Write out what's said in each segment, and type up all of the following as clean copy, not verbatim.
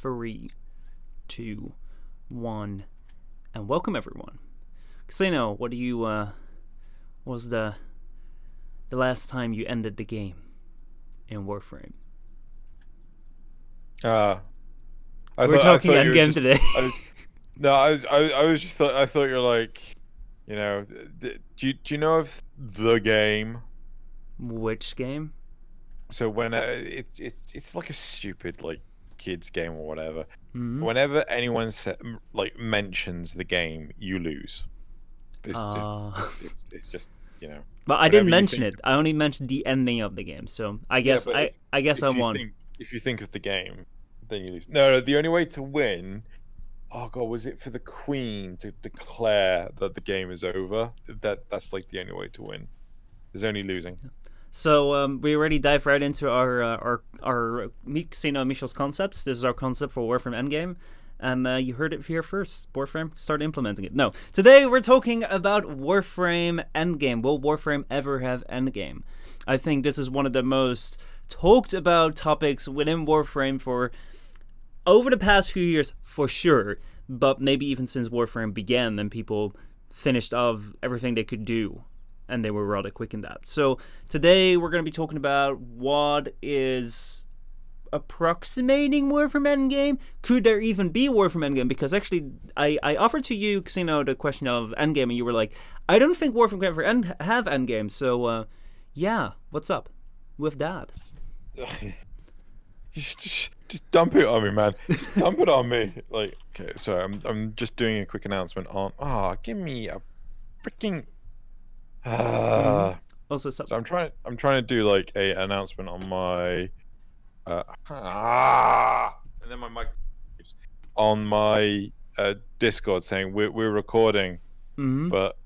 3, 2, 1, and welcome everyone. Xeno, what do you was the last time you ended the game in Warframe? Uh, We're I talking thought you were Endgame just. today. I was, no, I was just. I thought you're like, do you know of the game? Which game? So when it's like a stupid like kids game or whatever. Hmm. Whenever anyone like mentions the game, you lose. Uh, It's just but I didn't whenever you mention think. it. I only mentioned the ending of the game. So I Yeah, guess but I if you won. think of the game, then you lose. No, the only way to win. Oh god, was it for the Queen to declare that the game is over? That's like the only way to win. There's only losing. So we already dive right into our Xeno Michel's concepts. This is our concept for Warframe Endgame, and you heard it here first. Warframe, start implementing it. No, today we're talking about Warframe Endgame. Will Warframe ever have Endgame? I think this is one of the most talked about topics within Warframe for over the past few years, for sure. But maybe even since Warframe began, and people finished off everything they could do and they were rather quick in that. So today we're going to be talking about what is approximating Warframe Endgame. Could there even be Warframe Endgame? Because actually, I offered to you, Xeno, the question of Endgame, and you were like, I don't think Warframe can ever have Endgame. So, yeah, what's up with that? You should just dump it on me, man. Just dump it on me. Like, okay, sorry, I'm just doing a quick announcement on. Give me a freaking. Mm-hmm. Uh, Also, so I'm trying to do like a announcement on my. And then my mic on my Discord saying we're recording, mm-hmm. but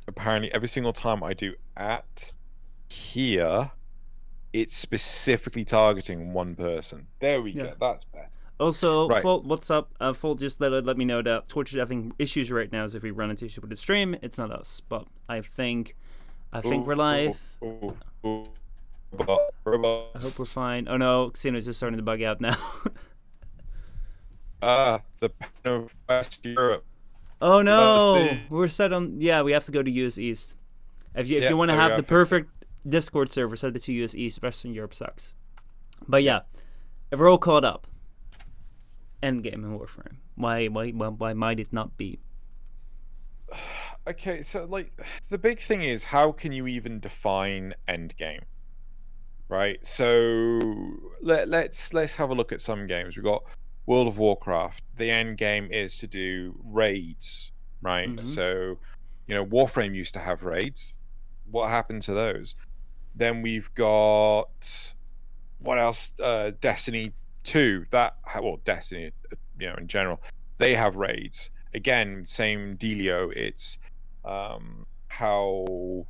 apparently every single time I do at here, it's specifically targeting one person. There we Yeah. go. That's better. Also, Right. Folt, what's up? Folt just let me know that Twitch is having issues right now. So if we run into issues with the stream, it's not us. But I think we're live. Ooh, I hope robots. we're fine. Oh no, Xeno's just starting to bug out now. The pen of West Europe. Oh no, The we're set on. Yeah, we have to go to US East. If Yeah, you want to there we have go. the Fix it. perfect Discord server, set it to US East. Western Europe sucks. But yeah, if we're all caught up, Endgame and Warframe. Why might it not be? Okay, so like the big thing is how can you even define endgame? Right? So let's have a look at some games. We've got World of Warcraft. The end game is to do raids, right? Mm-hmm. So, Warframe used to have raids. What happened to those? Then we've got what else? Destiny 2. Destiny, in general, they have raids. Again, same dealio. It's how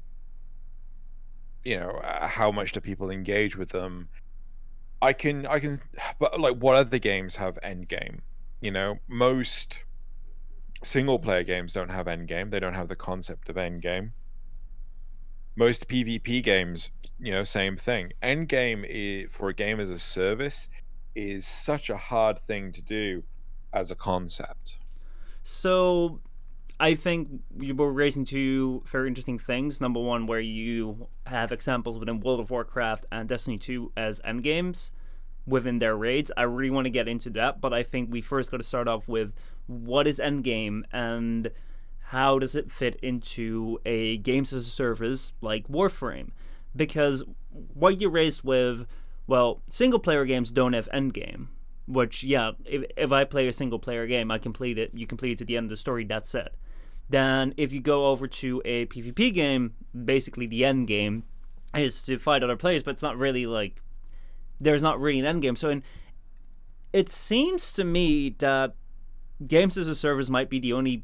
how much do people engage with them. I can but like what other games have end game? Most single player games don't have end game. They don't have the concept of end game. Most PvP games, same thing. End game for a game as a service is such a hard thing to do as a concept. So I think you were raising two very interesting things. Number one, where you have examples within World of Warcraft and Destiny 2 as endgames within their raids. I really want to get into that, but I think we first got to start off with what is endgame and how does it fit into a games as a service like Warframe? Because what you raised with, well, single player games don't have endgame. Which, yeah, if I play a single player game, I complete it. You complete it to the end of the story. That's it. Then if you go over to a PvP game, basically the end game is to fight other players, but it's not really like there's not really an end game. So it seems to me that games as a service might be the only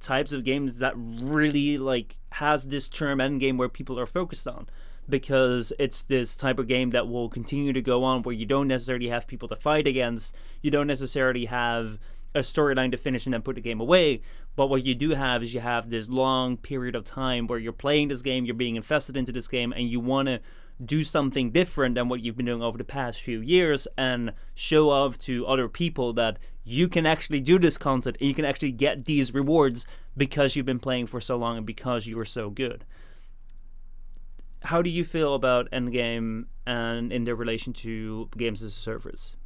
types of games that really like has this term end game where people are focused on, because it's this type of game that will continue to go on where you don't necessarily have people to fight against, you don't necessarily have a storyline to finish and then put the game away, but what you do have is you have this long period of time where you're playing this game, you're being invested into this game, and you want to do something different than what you've been doing over the past few years and show off to other people that you can actually do this content and you can actually get these rewards because you've been playing for so long and because you were so good. How do you feel about Endgame and in their relation to games as a service?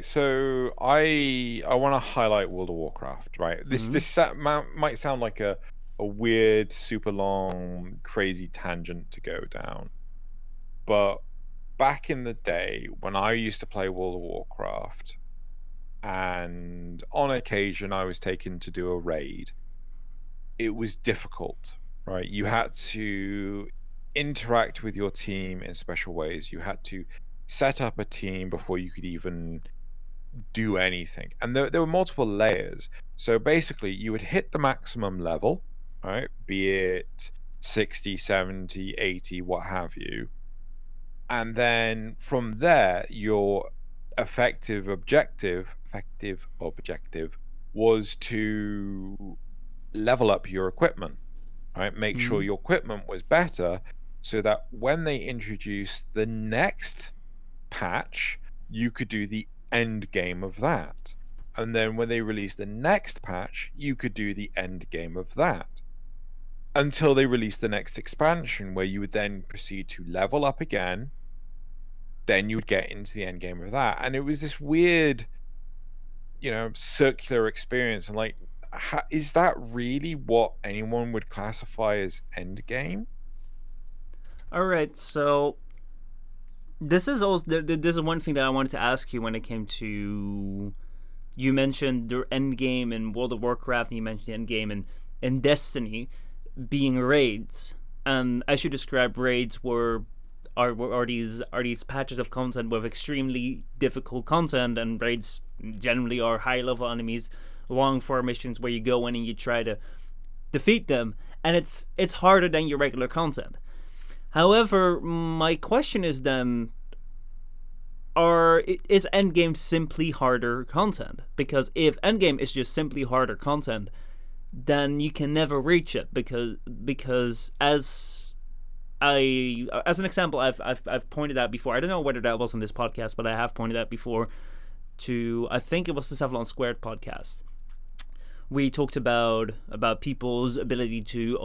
So I want to highlight World of Warcraft, right? This might sound like a weird, super long, crazy tangent to go down, but back in the day when I used to play World of Warcraft, and on occasion I was taken to do a raid, it was difficult, right? You had to interact with your team in special ways. You had to set up a team before you could even do anything. And there were multiple layers. So basically, you would hit the maximum level, right? Be it 60, 70, 80, what have you. And then from there, your effective objective was to level up your equipment, right? Make sure your equipment was better so that when they introduced the next patch, you could do the end game of that. And then when they released the next patch, you could do the end game of that. Until they released the next expansion, where you would then proceed to level up again. Then you would get into the end game of that. And it was this weird, circular experience. And like, is that really what anyone would classify as end game? All right, so this is one thing that I wanted to ask you when it came to, you mentioned the end game in World of Warcraft and you mentioned the end game in Destiny being raids. And as you described, raids are these patches of content with extremely difficult content, and raids generally are high level enemies, long form missions where you go in and you try to defeat them, and it's harder than your regular content. However, my question is then, is Endgame simply harder content? Because if Endgame is just simply harder content, then you can never reach it because as an example, I've pointed out before. I don't know whether that was on this podcast, but I have pointed out before to, I think it was the Savlon Squared podcast. We talked about people's ability to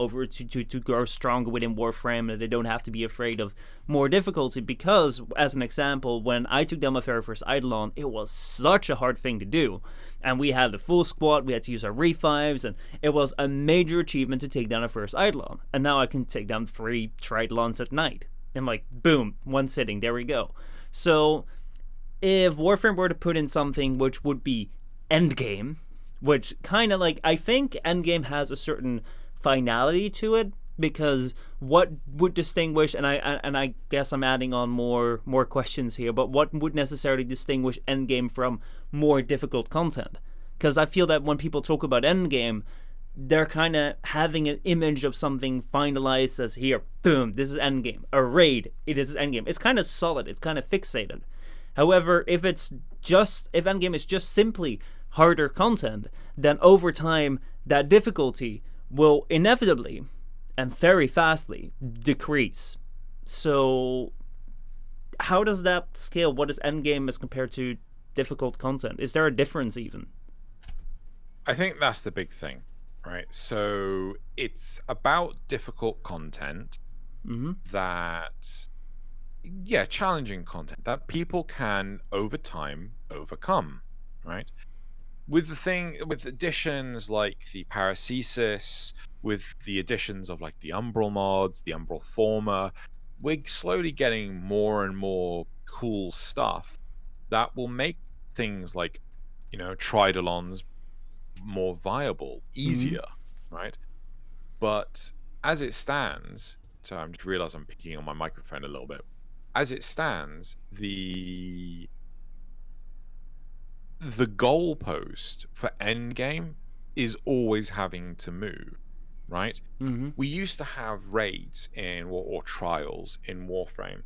grow stronger within Warframe, and they don't have to be afraid of more difficulty. Because, as an example, when I took down my very first Eidolon, it was such a hard thing to do, and we had the full squad. We had to use our revives, and it was a major achievement to take down a first Eidolon. And now I can take down 3 Tridolons at night, and like boom, one sitting. There we go. So, if Warframe were to put in something which would be endgame, which kind of like, I think Endgame has a certain finality to it, because what would distinguish, and I guess I'm adding on more questions here, but what would necessarily distinguish Endgame from more difficult content? Because I feel that when people talk about Endgame, they're kind of having an image of something finalized as, here, boom, this is Endgame. A raid, it is Endgame. It's kind of solid, it's kind of fixated. However, if Endgame is just simply harder content, then over time that difficulty will inevitably and very fastly decrease. So how does that scale? What is endgame as compared to difficult content? Is there a difference even? I think that's the big thing, right? So it's about difficult content that, challenging content that people can over time overcome, right? With additions like the Paracesis, with the additions of like the Umbral mods, the Umbral Former, we're slowly getting more and more cool stuff that will make things like, Tridolons more viable, easier, right? But as it stands, so I'm just realizing I'm picking on my microphone a little bit. As it stands, the goalpost for endgame is always having to move, right? We used to have raids or trials in Warframe,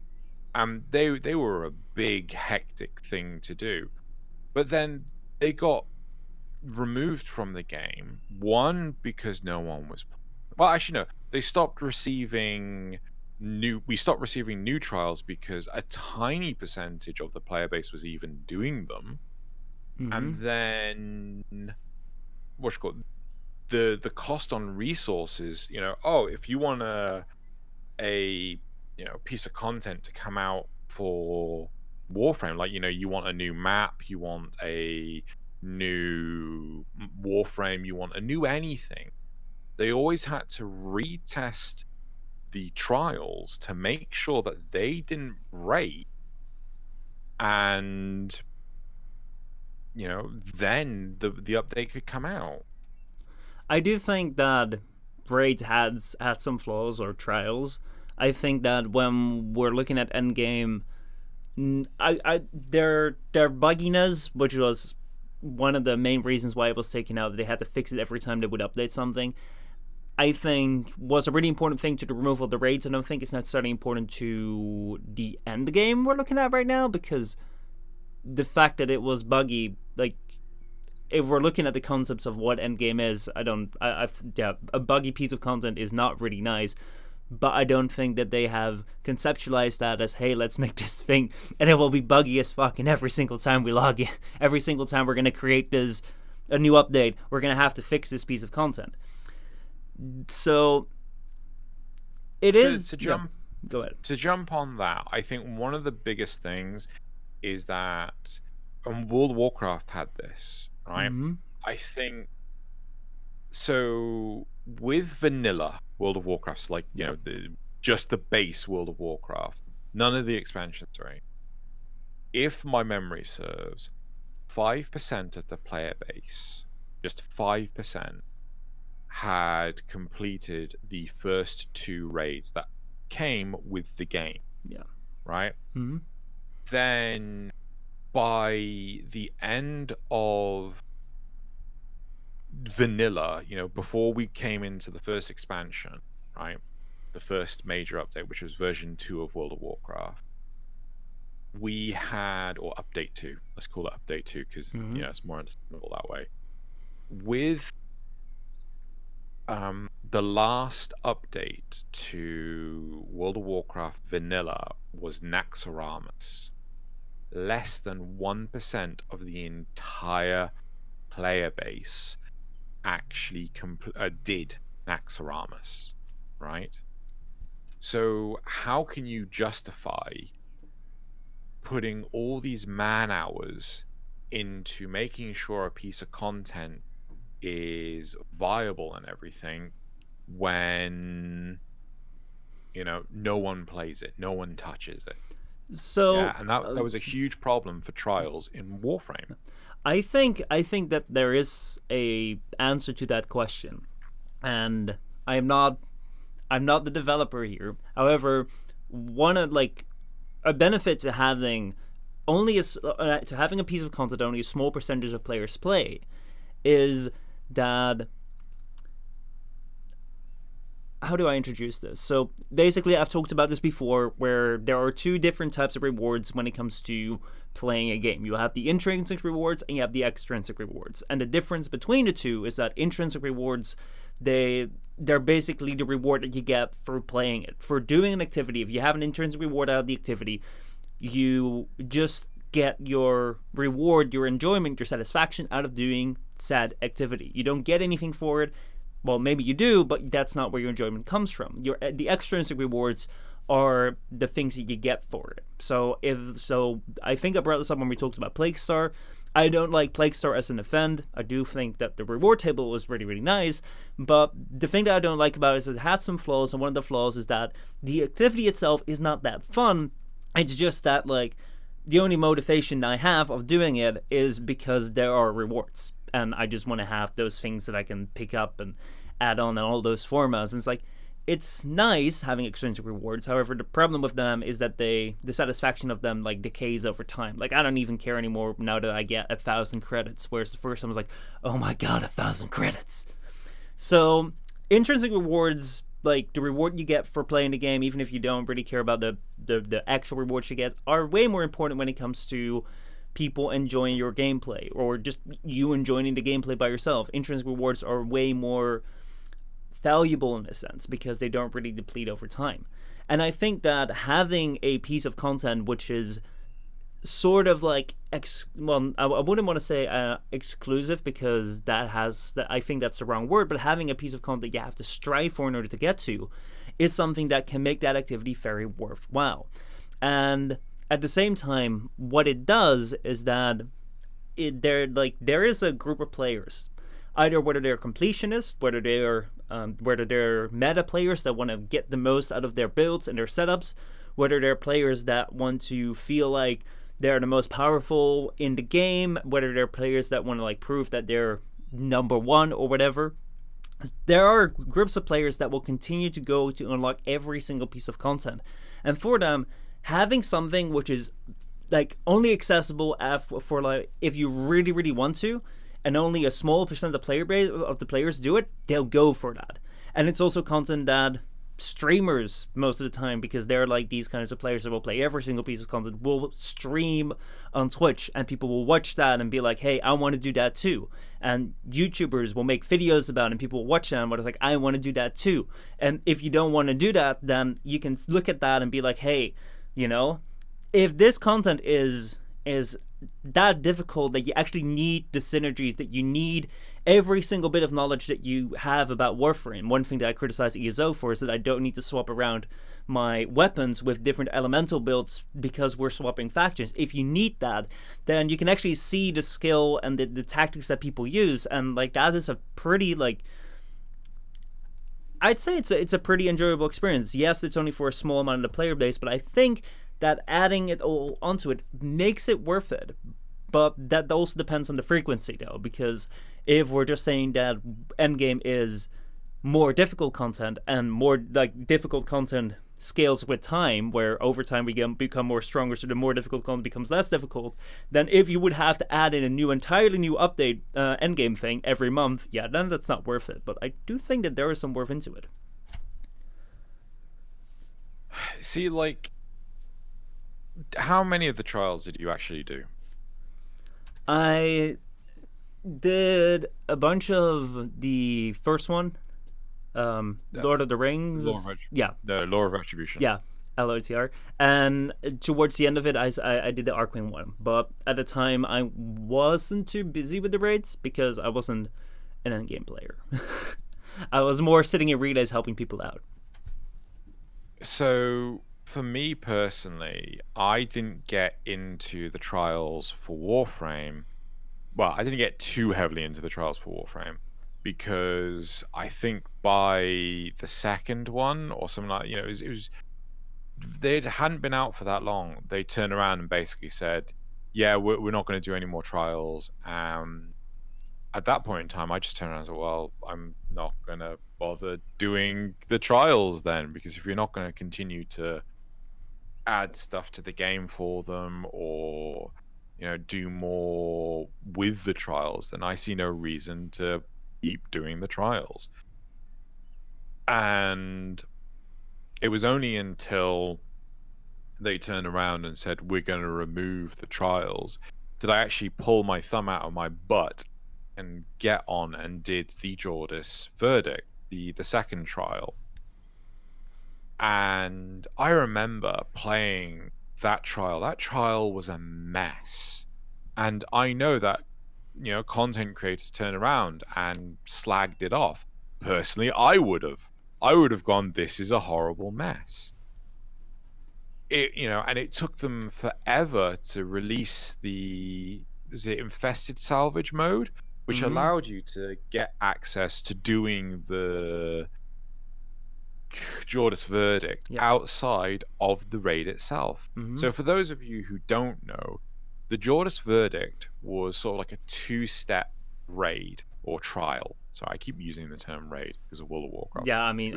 and they were a big hectic thing to do, but then they got removed from the game. One, because no one was. Well, actually, no. They stopped receiving we stopped receiving new trials because a tiny percentage of the player base was even doing them. And then what's it called? The cost on resources, if you want a piece of content to come out for Warframe, like you want a new map, you want a new Warframe, you want a new anything, they always had to retest the trials to make sure that they didn't break, and then the update could come out. I do think that raids had some flaws or trials. I think that when we're looking at Endgame, their bugginess, which was one of the main reasons why it was taken out, that they had to fix it every time they would update something, I think was a really important thing to the removal of the raids. I don't think it's necessarily important to the end game we're looking at right now, because the fact that it was buggy, like, if we're looking at the concepts of what Endgame is, a buggy piece of content is not really nice, but I don't think that they have conceptualized that as, hey, let's make this thing, and it will be buggy as fuck, and every single time we log in, every single time we're going to create a new update, we're going to have to fix this piece of content. So, to jump go ahead. To jump on that, I think one of the biggest things is that, and World of Warcraft had this, right? I think so. With vanilla World of Warcraft, like just the base World of Warcraft, none of the expansions, right? If my memory serves, 5% of the player base, just 5%, had completed the first 2 raids that came with the game. Yeah. Right? Then by the end of vanilla, before we came into the first expansion, right? The first major update, which was version 2 of World of Warcraft, we had, or update 2, let's call it update 2 because it's more understandable that way. With the last update to World of Warcraft vanilla was Naxxramas. Less than 1% of the entire player base actually did Naxxramas, right? So how can you justify putting all these man hours into making sure a piece of content is viable and everything when no one plays it, no one touches it? So and that was a huge problem for trials in Warframe. I think that there is a answer to that question, and I'm not the developer here. However, a benefit to having a piece of content only a small percentage of players play is that, how do I introduce this? So basically, I've talked about this before, where there are 2 different types of rewards when it comes to playing a game. You have the intrinsic rewards and you have the extrinsic rewards. And the difference between the 2 is that intrinsic rewards, they're basically the reward that you get for playing it. For doing an activity, if you have an intrinsic reward out of the activity, you just get your reward, your enjoyment, your satisfaction out of doing said activity. You don't get anything for it. Well, maybe you do, but that's not where your enjoyment comes from. The extrinsic rewards are the things that you get for it. So I think I brought this up when we talked about Plague Star. I don't like Plague Star as an offend. I do think that the reward table was really, really nice, but the thing that I don't like about it is it has some flaws, and one of the flaws is that the activity itself is not that fun. It's just that, like, the only motivation I have of doing it is because there are rewards, and I just want to have those things that I can pick up and add on and all those formats. And it's like, it's nice having extrinsic rewards. However, the problem with them is that the satisfaction of them, like, decays over time. Like, I don't even care anymore now that I get 1,000 credits, whereas the first time I was like, oh my god, 1,000 credits. So intrinsic rewards, like the reward you get for playing the game, even if you don't really care about the actual rewards you get, are way more important when it comes to people enjoying your gameplay or just you enjoying the gameplay by yourself. Intrinsic rewards are way more valuable in a sense because they don't really deplete over time. And I think that having a piece of content which is sort of like well, I wouldn't want to say exclusive because I think that's the wrong word, but having a piece of content you have to strive for in order to get to is something that can make that activity very worthwhile. And at the same time, what it does is that there is a group of players, either whether they're completionists, whether they're meta players that want to get the most out of their builds and their setups, whether they're players that want to feel like they're the most powerful in the game, whether they're players that want to like prove that they're number one or whatever. There are groups of players that will continue to go to unlock every single piece of content, and for them, having something which is like only accessible for like if you really really want to, and only a small percent of the players do it, they'll go for that. And it's also content that streamers most of the time, because they're like these kinds of players that will play every single piece of content, will stream on Twitch, and people will watch that and be like, hey, I want to do that too. And YouTubers will make videos about it and people will watch them, but it's like, I want to do that too. And if you don't want to do that, then you can look at that and be like, hey, if this content is that difficult that you actually need the synergies, that you need every single bit of knowledge that you have about Warframe. One thing that I criticize ESO for is that I don't need to swap around my weapons with different elemental builds because we're swapping factions. If you need that, then you can actually see the skill and the tactics that people use, and like that is a pretty like I'd say it's a pretty enjoyable experience. Yes, it's only for a small amount of the player base, but I think that adding it all onto it makes it worth it. But that also depends on the frequency, though, because if we're just saying that Endgame is more difficult content, and more like difficult content scales with time, where over time we become more stronger, so the more difficult content becomes less difficult, then if you would have to add in a entirely new update Endgame thing every month, yeah, then that's not worth it. But I do think that there is some worth into it. See, like, how many of the trials did you actually do? I did a bunch of the first one, Lord of the Rings. Law of Retribution. Yeah, LOTR. And towards the end of it, I did the Arcane one. But at the time, I wasn't too busy with the raids because I wasn't an endgame player. I was more sitting in relays helping people out. So, for me personally, I didn't get into the trials for Warframe. Well, I didn't get too heavily into the trials for Warframe because I think by the second one or something like, it was they hadn't been out for that long. They turned around and basically said, "Yeah, we're not going to do any more trials." At that point in time, I just turned around and said, "Well, I'm not going to bother doing the trials then, because if you're not going to continue to add stuff to the game for them or do more with the trials, then I see no reason to keep doing the trials." And it was only until they turned around and said, "We're going to remove the trials," did I actually pull my thumb out of my butt and get on and did the Jordis verdict, the second trial. And I remember playing that trial. That trial was a mess. And I know that, content creators turn around and slagged it off. Personally, I would have. I would have gone, "This is a horrible mess." And it took them forever to release the infested salvage mode, which allowed you to get access to doing the Jordis verdict outside of the raid itself. So for those of you who don't know, the Jordis verdict was sort of like a two-step raid or trial. So I keep using the term raid because of World of Warcraft. Yeah, I mean,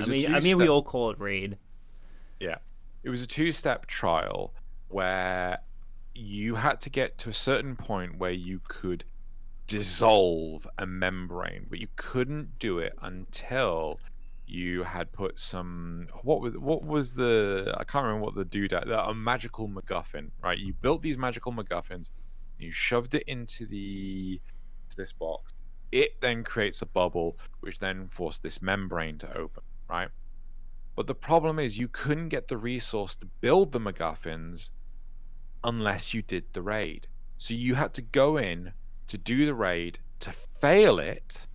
we all call it raid. Yeah, it was a two-step trial where you had to get to a certain point where you could dissolve a membrane, but you couldn't do it until you had put some what was the I can't remember what the dude a magical MacGuffin, right? You built these magical MacGuffins, You shoved it into this box. It then creates a bubble, which then forced this membrane to open, right? But the problem is you couldn't get the resource to build the MacGuffins unless you did the raid. So you had to go in to do the raid, to fail it,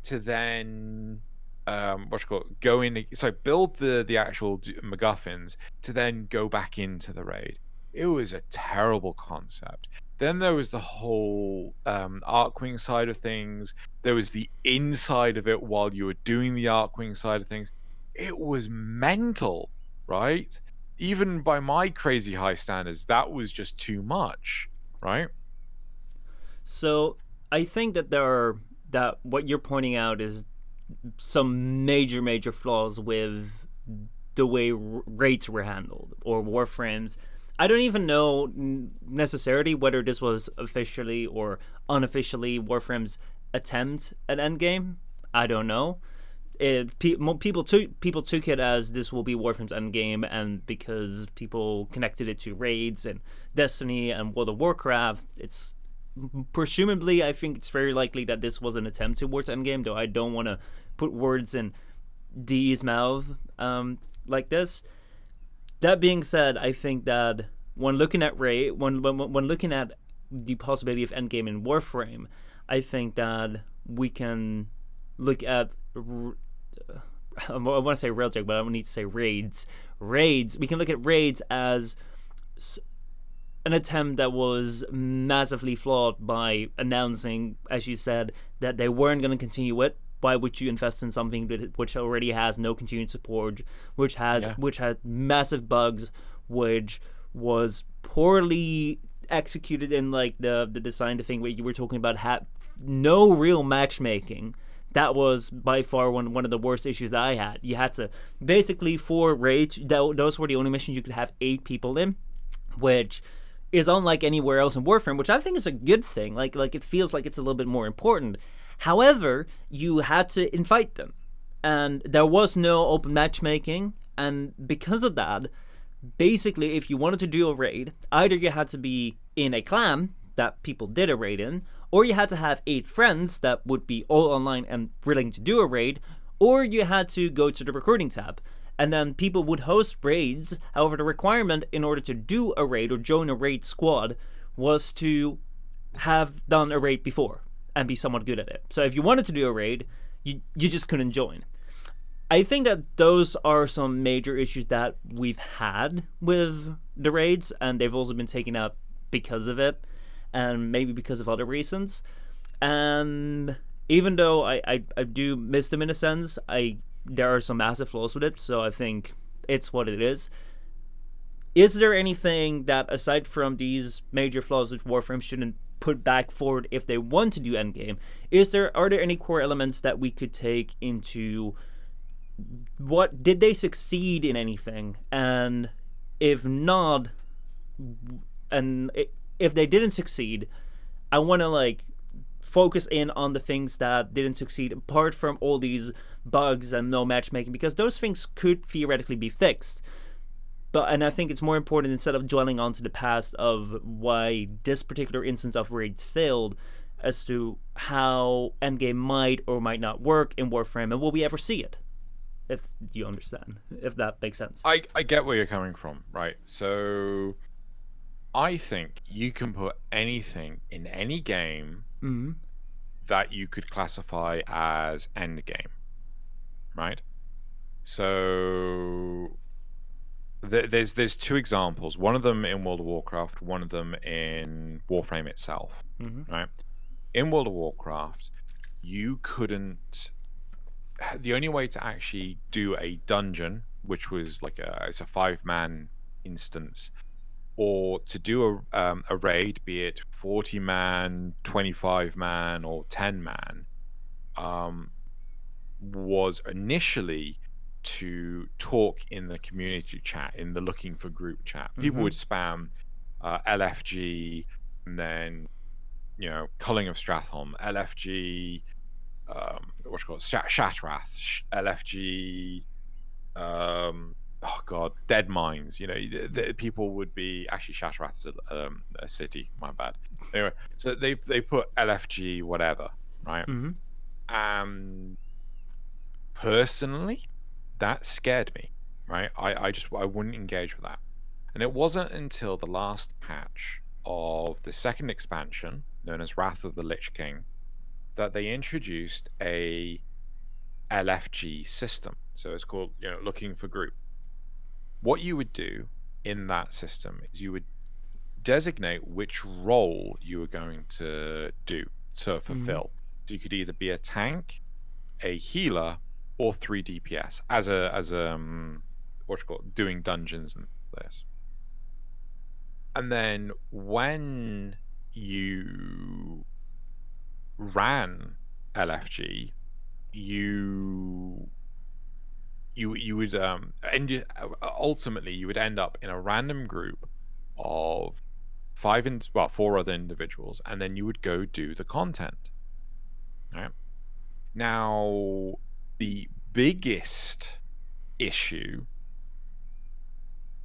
to then go in, so build the actual MacGuffins, to then go back into the raid. It was a terrible concept. Then there was the whole Arcwing side of things. There was the inside of it while you were doing the Arcwing side of things. It was mental, right? Even by my crazy high standards, that was just too much, right? So I think that what you're pointing out is some major flaws with the way rates were handled or warframes. I don't even know necessarily whether this was officially or unofficially Warframe's attempt at Endgame. I don't know. People took it as this will be Warframe's Endgame, and because people connected it to raids and Destiny and World of Warcraft, it's presumably, I think it's very likely that this was an attempt towards Endgame, though I don't want to put words in D's mouth like this. That being said, I think that when looking at when looking at the possibility of Endgame in Warframe, I think that we can look at I want to say Railjack, but I don't need to say raids. Raids. We can look at raids as an attempt that was massively flawed by announcing, as you said, that they weren't going to continue it. Why would you invest in something which already has no continued support, which had massive bugs, which was poorly executed in like the design, the thing where you were talking about had no real matchmaking. That was by far one of the worst issues that I had. You had to basically, for raids, those were the only missions you could have 8 people in, which is unlike anywhere else in Warframe, which I think is a good thing. Like it feels like it's a little bit more important. However, you had to invite them, and there was no open matchmaking, and because of that, basically, if you wanted to do a raid, either you had to be in a clan that people did a raid in, or you had to have 8 friends that would be all online and willing to do a raid, or you had to go to the recruiting tab. And then people would host raids. However, the requirement in order to do a raid or join a raid squad was to have done a raid before and be somewhat good at it. So if you wanted to do a raid, you just couldn't join. I think that those are some major issues that we've had with the raids, and they've also been taken out because of it, and maybe because of other reasons. And even though I do miss them in a sense, there are some massive flaws with it, so I think it's what it is. Is there anything that, aside from these major flaws that Warframe shouldn't put back forward if they want to do Endgame, are there any core elements that we could take into what did they succeed in anything, and if not, and if they didn't succeed, I want to focus in on the things that didn't succeed apart from all these bugs and no matchmaking, because those things could theoretically be fixed. And I think it's more important, instead of dwelling onto the past of why this particular instance of raids failed, as to how Endgame might or might not work in Warframe, and will we ever see it? If you understand, if that makes sense. I get where you're coming from, right? So I think you can put anything in any game that you could classify as Endgame, right? So there's 2 examples. One of them in World of Warcraft, one of them in Warframe itself, right? In World of Warcraft, you couldn't. The only way to actually do a dungeon, which was it's a 5-man instance, or to do a raid, be it 40-man, 25-man, or 10-man, was initially to talk in the community chat, in the looking for group chat. People would spam LFG, and then Culling of Stratholme, LFG, what's it called, Shatrath, LFG, oh god, dead mines. You know, people would be actually Shattrath's a city. My bad. Anyway, so they put LFG whatever, right? Mm-hmm. And personally, that scared me, right? I wouldn't engage with that. And it wasn't until the last patch of the second expansion, known as Wrath of the Lich King, that they introduced a LFG system. So it's called, looking for group. What you would do in that system is you would designate which role you were going to do to Mm-hmm. fulfill. So you could either be a tank, a healer, or 3 DPS as what you call it, doing dungeons and this. And then when you ran LFG, you would ultimately you would end up in a random group of four other individuals, and then you would go do the content. Right? Now, the biggest issue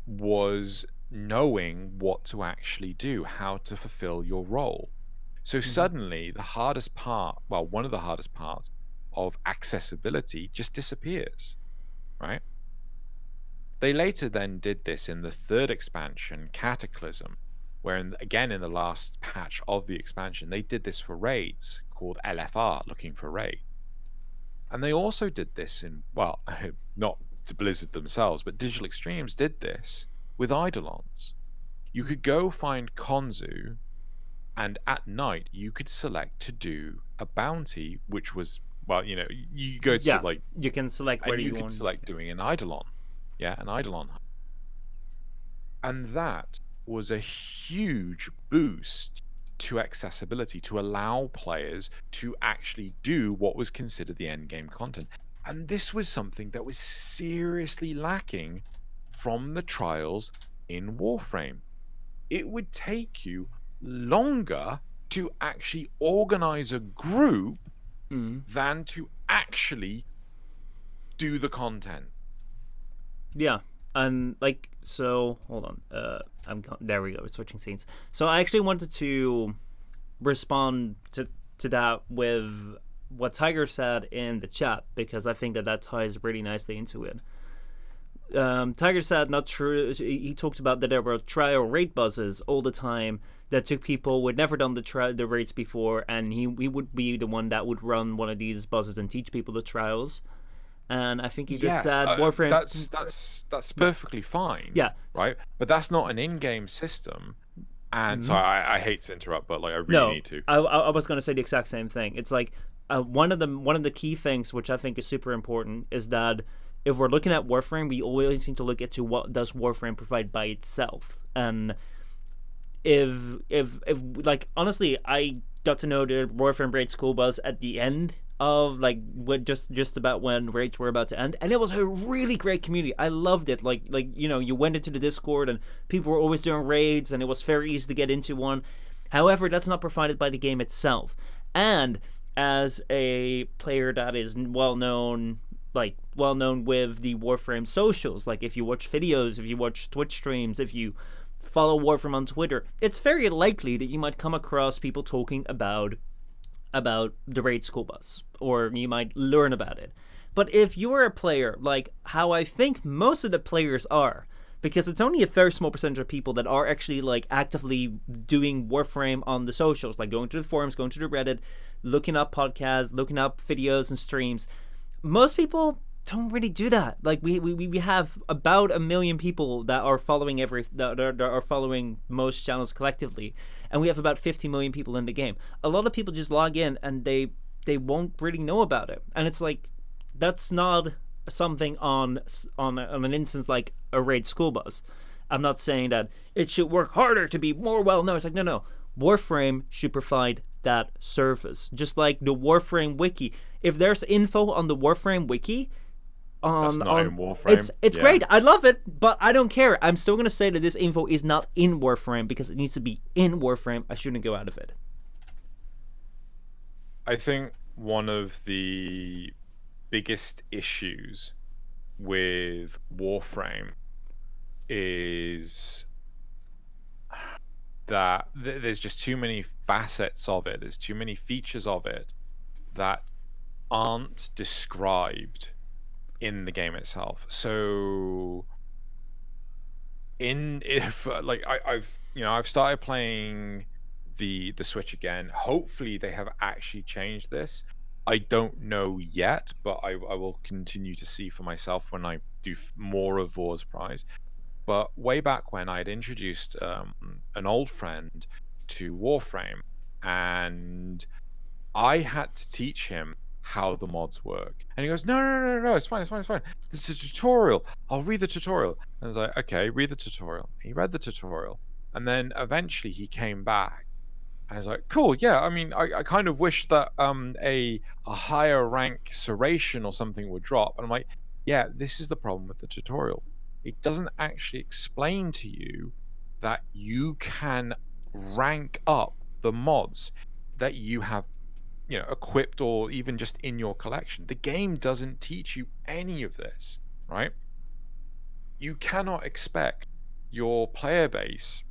was knowing what to actually do, how to fulfill your role. So Mm-hmm. suddenly the hardest part, well, one of the hardest parts of accessibility just disappears, right? They later then did this in the third expansion, Cataclysm, where again in the last patch of the expansion, they did this for raids called LFR, looking for raid. And they also did this in, well, not to Blizzard themselves, but Digital Extremes did this with Eidolons. You could go find Konzu, and at night you could select to do a bounty, which was, well, you go to Yeah, you can select where and you you could want. select doing an Eidolon. Yeah, an Eidolon. And that was a huge boost to accessibility, to allow players to actually do what was considered the end game content. And this was something that was seriously lacking from the trials in Warframe. It would take you longer to actually organize a group Mm-hmm. than to actually do the content. Yeah, and like so. Hold on. There we go. We're switching scenes. So I actually wanted to respond to that with what Tiger said in the chat because I think that ties really nicely into it. Tiger said not true. He talked about that there were trial rate buzzes all the time that took people who had never done the rates before, and he would be the one that would run one of these buzzes and teach people the trials. And I think he just Yes, said Warframe. that's perfectly fine, Yeah. right? But that's not an in-game system. And so Mhm. I hate to interrupt, but like I really No, need to. I was going to say the exact same thing. It's like one of the key things which I think is super important is that if we're looking at Warframe, we always need to look into what does Warframe provide by itself. And if like honestly, I got to know the Warframe raid school buzz at the end of like what just about when raids were about to end, and it was a really great community. I loved it. Like you went into the Discord and people were always doing raids, and it was very easy to get into one. However, that's not provided by the game itself. And as a player that is well known with the Warframe socials, like if you watch videos, if you watch Twitch streams, if you follow Warframe on Twitter, it's very likely that you might come across people talking about the raid school bus, or you might learn about it. But if you're a player, like how I think most of the players are, because it's only a very small percentage of people that are actually like actively doing Warframe on the socials, like going to the forums, going to the Reddit, looking up podcasts, looking up videos and streams. Most people don't really do that. Like we have about 1 million people that are following that are following most channels collectively, and we have about 50 million people in the game. A lot of people just log in and they won't really know about it, and it's like that's not something on an instance like a raid school bus. I'm not saying that it should work harder to be more well known. It's like no. Warframe should provide that service, just like the Warframe wiki. If there's info on the Warframe wiki, That's not on in Warframe. it's Yeah. great. I love it, but I don't care. I'm still gonna say that this info is not in Warframe because it needs to be in Warframe. I shouldn't go out of it. I think one of the biggest issues with Warframe is that there's just too many facets of it. There's too many features of it that aren't described in the game itself. So if like I've started playing the Switch again. Hopefully they have actually changed this. I don't know yet, but I will continue to see for myself when I do more of War's Prize. But way back when I had introduced an old friend to Warframe, and I had to teach him how the mods work. And he goes, no, it's fine, it's fine, it's fine. This is a tutorial. I'll read the tutorial. And I was like, okay, read the tutorial. He read the tutorial. And then eventually he came back. And I was like, cool, yeah. I mean, I kind of wish that a higher rank Serration or something would drop. And I'm like, yeah, this is the problem with the tutorial. It doesn't actually explain to you that you can rank up the mods that you have equipped or even just in your collection. The game doesn't teach you any of this, right? You cannot expect your player base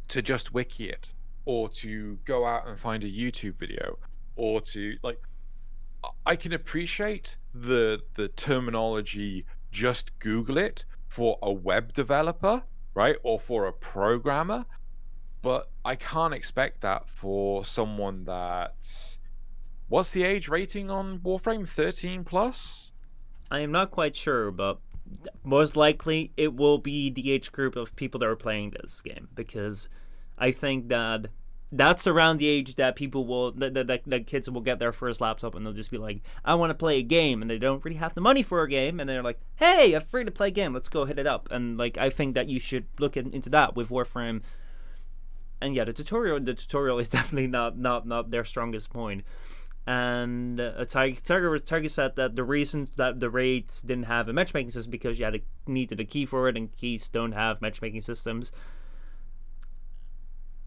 to just wiki it or to go out and find a YouTube video or to I can appreciate the terminology, just Google it for a web developer, right? Or for a programmer, but I can't expect that for someone that's what's the age rating on Warframe? 13 plus? I am not quite sure, but most likely it will be the age group of people that are playing this game, because I think that that's around the age that people will that kids will get their first laptop and they'll just be like, I want to play a game, and they don't really have the money for a game, and they're like, hey, a free to play game, let's go hit it up. And like, I think that you should look into that with Warframe. And yeah, the tutorial is definitely not their strongest point. And Tiger said that the reason that the raids didn't have a matchmaking system because you needed a key for it, and keys don't have matchmaking systems.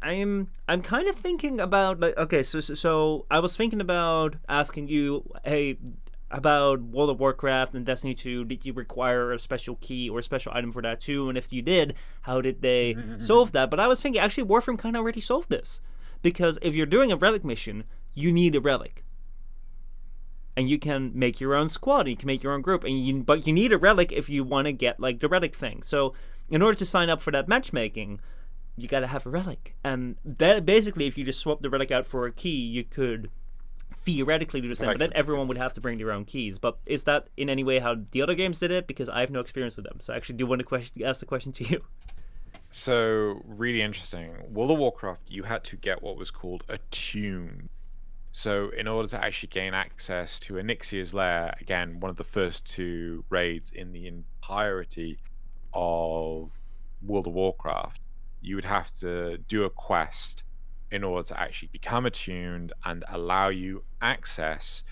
I'm kind of thinking about, like, okay, so I was thinking about asking you, hey, about World of Warcraft and Destiny 2, did you require a special key or a special item for that too? And if you did, how did they solve that? But I was thinking, actually, Warframe kind of already solved this, because if you're doing a relic mission, you need a relic. And you can make your own squad, you can make your own group, but you need a relic if you want to get like the relic thing. So in order to sign up for that matchmaking, you got to have a relic. And basically, if you just swap the relic out for a key, you could theoretically do the same, but then everyone would have to bring their own keys. But is that in any way how the other games did it? Because I have no experience with them. So I actually do want to ask the question to you. So really interesting. World of Warcraft, you had to get what was called a tune. So in order to actually gain access to Onyxia's lair, again, one of the first two raids in the entirety of World of Warcraft, you would have to do a quest in order to actually become attuned and allow you access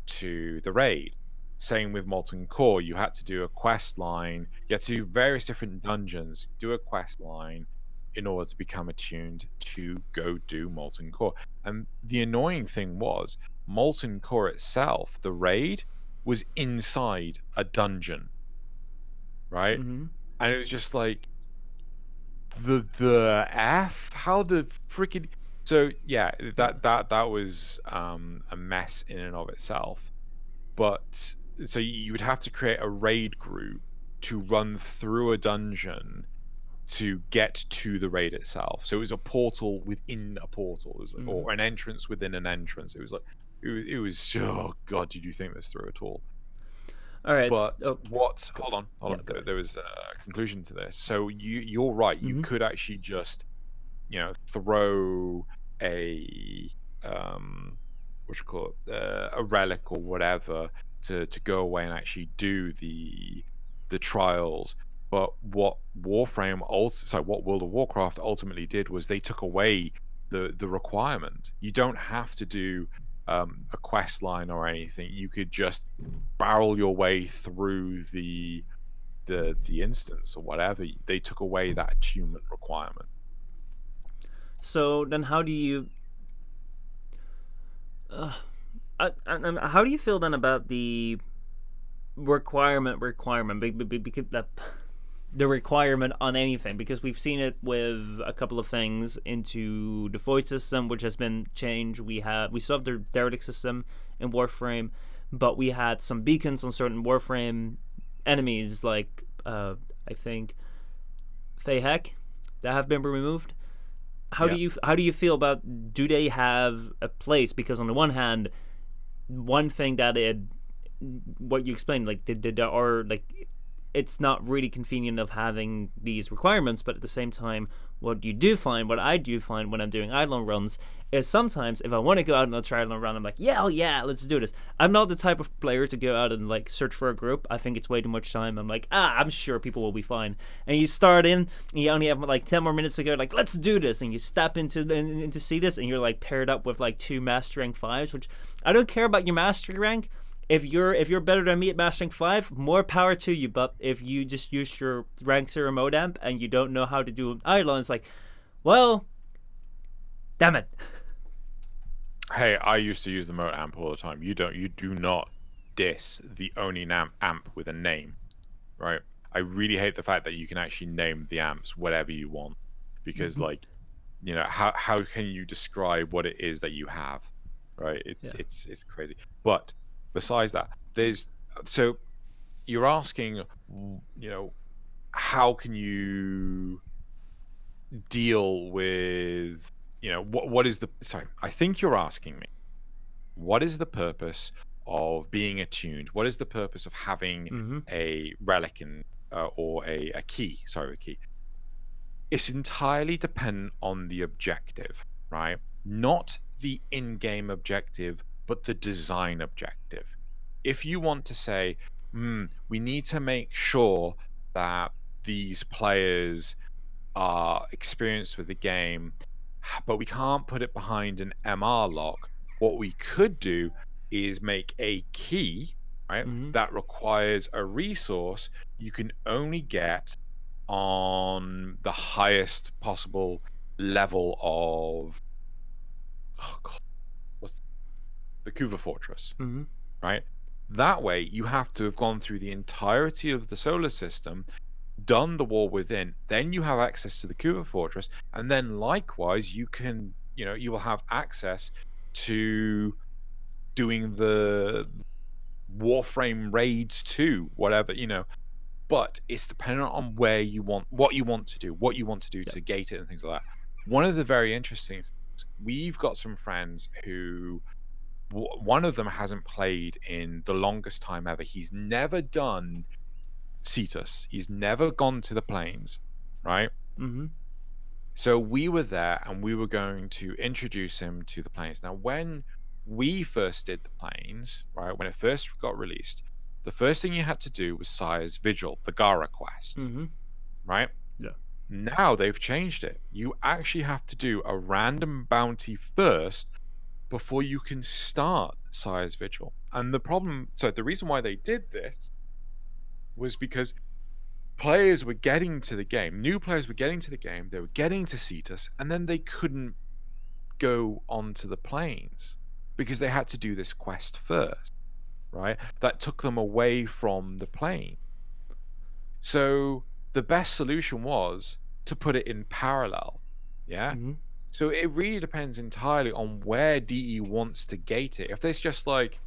to the raid. Same with Molten Core, you had to do a quest line, you had to do various different dungeons, do a quest line in order to become attuned to go do Molten Core. And the annoying thing was, Molten Core itself, the raid, was inside a dungeon, right? Mm-hmm. And it was just like, the F? How the freaking... So yeah, that was a mess in and of itself. But so you would have to create a raid group to run through a dungeon to get to the raid itself. So it was a portal within a portal, it was like, or an entrance within an entrance. It was like it was oh god, did you think this through at all? All right, But hold on. There was a conclusion to this. So you're right. You could actually just throw a what you call it, a relic or whatever to go away and actually do the trials. But what World of Warcraft ultimately did was they took away the requirement. You don't have to do a quest line or anything. You could just barrel your way through the instance or whatever. They took away that attunement requirement. So then, how do you? How do you feel then about the requirement because the requirement on anything, because we've seen it with a couple of things into the void system, which has been changed. We still have the derelict system in Warframe, but we had some beacons on certain Warframe enemies, like I think Fayhek, that have been removed. Yeah. How do you feel about, do they have a place? Because on the one hand, one thing that what you explained, like there are like, it's not really convenient of having these requirements, but at the same time, what I do find when I'm doing Eidolon runs is sometimes if I want to go out on a triathlon run, I'm like, yeah, let's do this. I'm not the type of player to go out and like search for a group. I think it's way too much time. I'm like, I'm sure people will be fine. And you start in, and you only have like 10 more minutes to go, like, let's do this. And you step into see this, and you're like paired up with like 2 master rank 5s, which I don't care about your mastery rank. If you're better than me at mastering 5, more power to you. But if you just use your rank 0 mode amp and you don't know how to do Eidolon, it's like, well, damn it. Hey, I used to use the mode amp all the time. You do not diss the only amp with a name, right? I really hate the fact that you can actually name the amps whatever you want, because like, how can you describe what it is that you have, right? It's crazy. But besides that, so you're asking, how can you deal with, what is the, sorry, I think you're asking me, what is the purpose of being attuned? What is the purpose of having a relic or a key? Sorry, a key. It's entirely dependent on the objective, right? Not the in-game objective, but the design objective. If you want to say, we need to make sure that these players are experienced with the game, but we can't put it behind an MR lock, what we could do is make a key, right, that requires a resource you can only get on the highest possible level of what's the Kuva Fortress, right? That way, you have to have gone through the entirety of the solar system, done the war within, then you have access to the Kuva Fortress, and then likewise, you can, you will have access to doing the Warframe raids too, whatever, but it's dependent on what you want to do to gate it and things like that. One of the very interesting things, we've got some friends who, one of them hasn't played in the longest time ever. He's never done Cetus. He's never gone to the plains, right? So we were there and we were going to introduce him to the plains. Now, when we first did the plains, right, when it first got released, the first thing you had to do was Sire's Vigil, the Gara quest, right? Yeah. Now they've changed it. You actually have to do a random bounty first before you can start Sire's Vigil. And the reason why they did this was because players were getting to the game, new players were getting to the game, they were getting to Cetus, and then they couldn't go onto the plains because they had to do this quest first, right? That took them away from the plane. So the best solution was to put it in parallel, yeah? So it really depends entirely on where DE wants to gate it. If it's just like,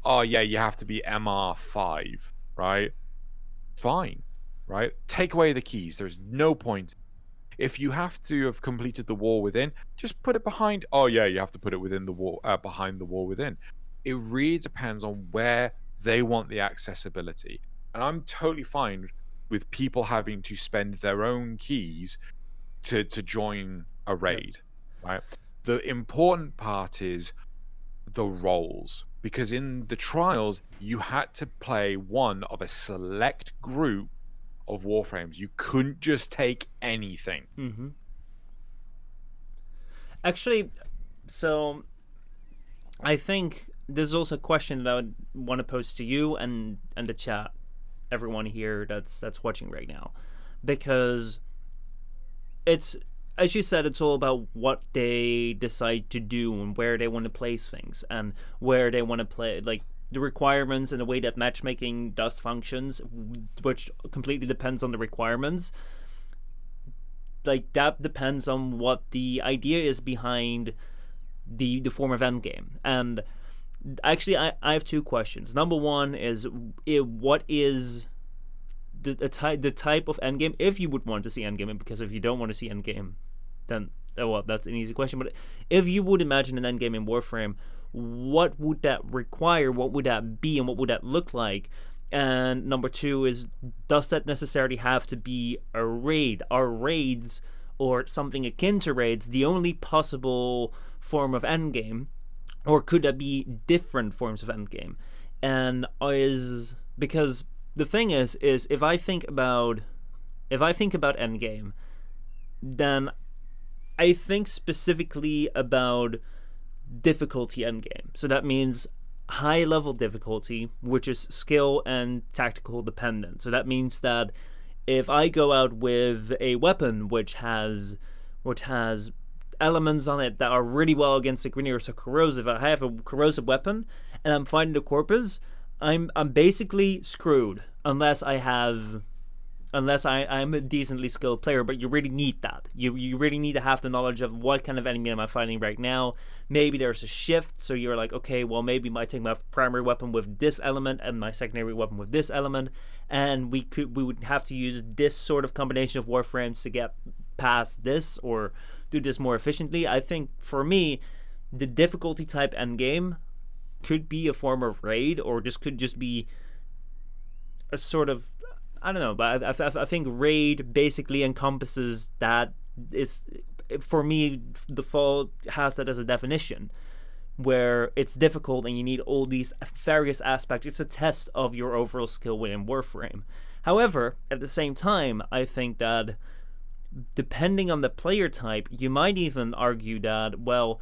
oh yeah, you have to be MR5, right? Fine, right? Take away the keys. There's no point. If you have to have completed the war within, just put it behind. Oh yeah, you have to put it within the wall, behind the wall within. It really depends on where they want the accessibility. And I'm totally fine with people having to spend their own keys to join a raid, right? The important part is the roles, because in the trials you had to play one of a select group of Warframes. You couldn't just take anything. Actually, so I think there's also a question that I would want to pose to you and the chat, everyone here that's watching right now, because it's, as you said, it's all about what they decide to do and where they want to place things and where they want to play, like the requirements and the way that matchmaking does functions, which completely depends on the requirements. Like that depends on what the idea is behind the form of endgame. And actually, I have two questions. Number one is, what is the type of endgame, if you would want to see endgame, because if you don't want to see endgame, then well, that's an easy question. But if you would imagine an endgame in Warframe, what would that require? What would that be, and what would that look like? And number two is, does that necessarily have to be a raid? Are raids or something akin to raids the only possible form of endgame, or could that be different forms of endgame? And is because the thing is if I think about endgame, then I think specifically about difficulty endgame. So that means high level difficulty, which is skill and tactical dependent. So that means that if I go out with a weapon which has elements on it that are really well against Sigrid or so corrosive, I have a corrosive weapon and I'm fighting the corpus, I'm basically screwed unless I'm a decently skilled player. But you really need that. You really need to have the knowledge of what kind of enemy am I fighting right now. Maybe there's a shift, so you're like, okay, well, maybe I take my primary weapon with this element and my secondary weapon with this element, and we would have to use this sort of combination of warframes to get past this or do this more efficiently. I think for me, the difficulty type endgame could be a form of raid, or this could just be a sort of, I don't know, but I think raid basically encompasses that. Is, for me, the fall has that as a definition, where it's difficult and you need all these various aspects. It's a test of your overall skill within Warframe. However, at the same time, I think that depending on the player type, you might even argue that, well,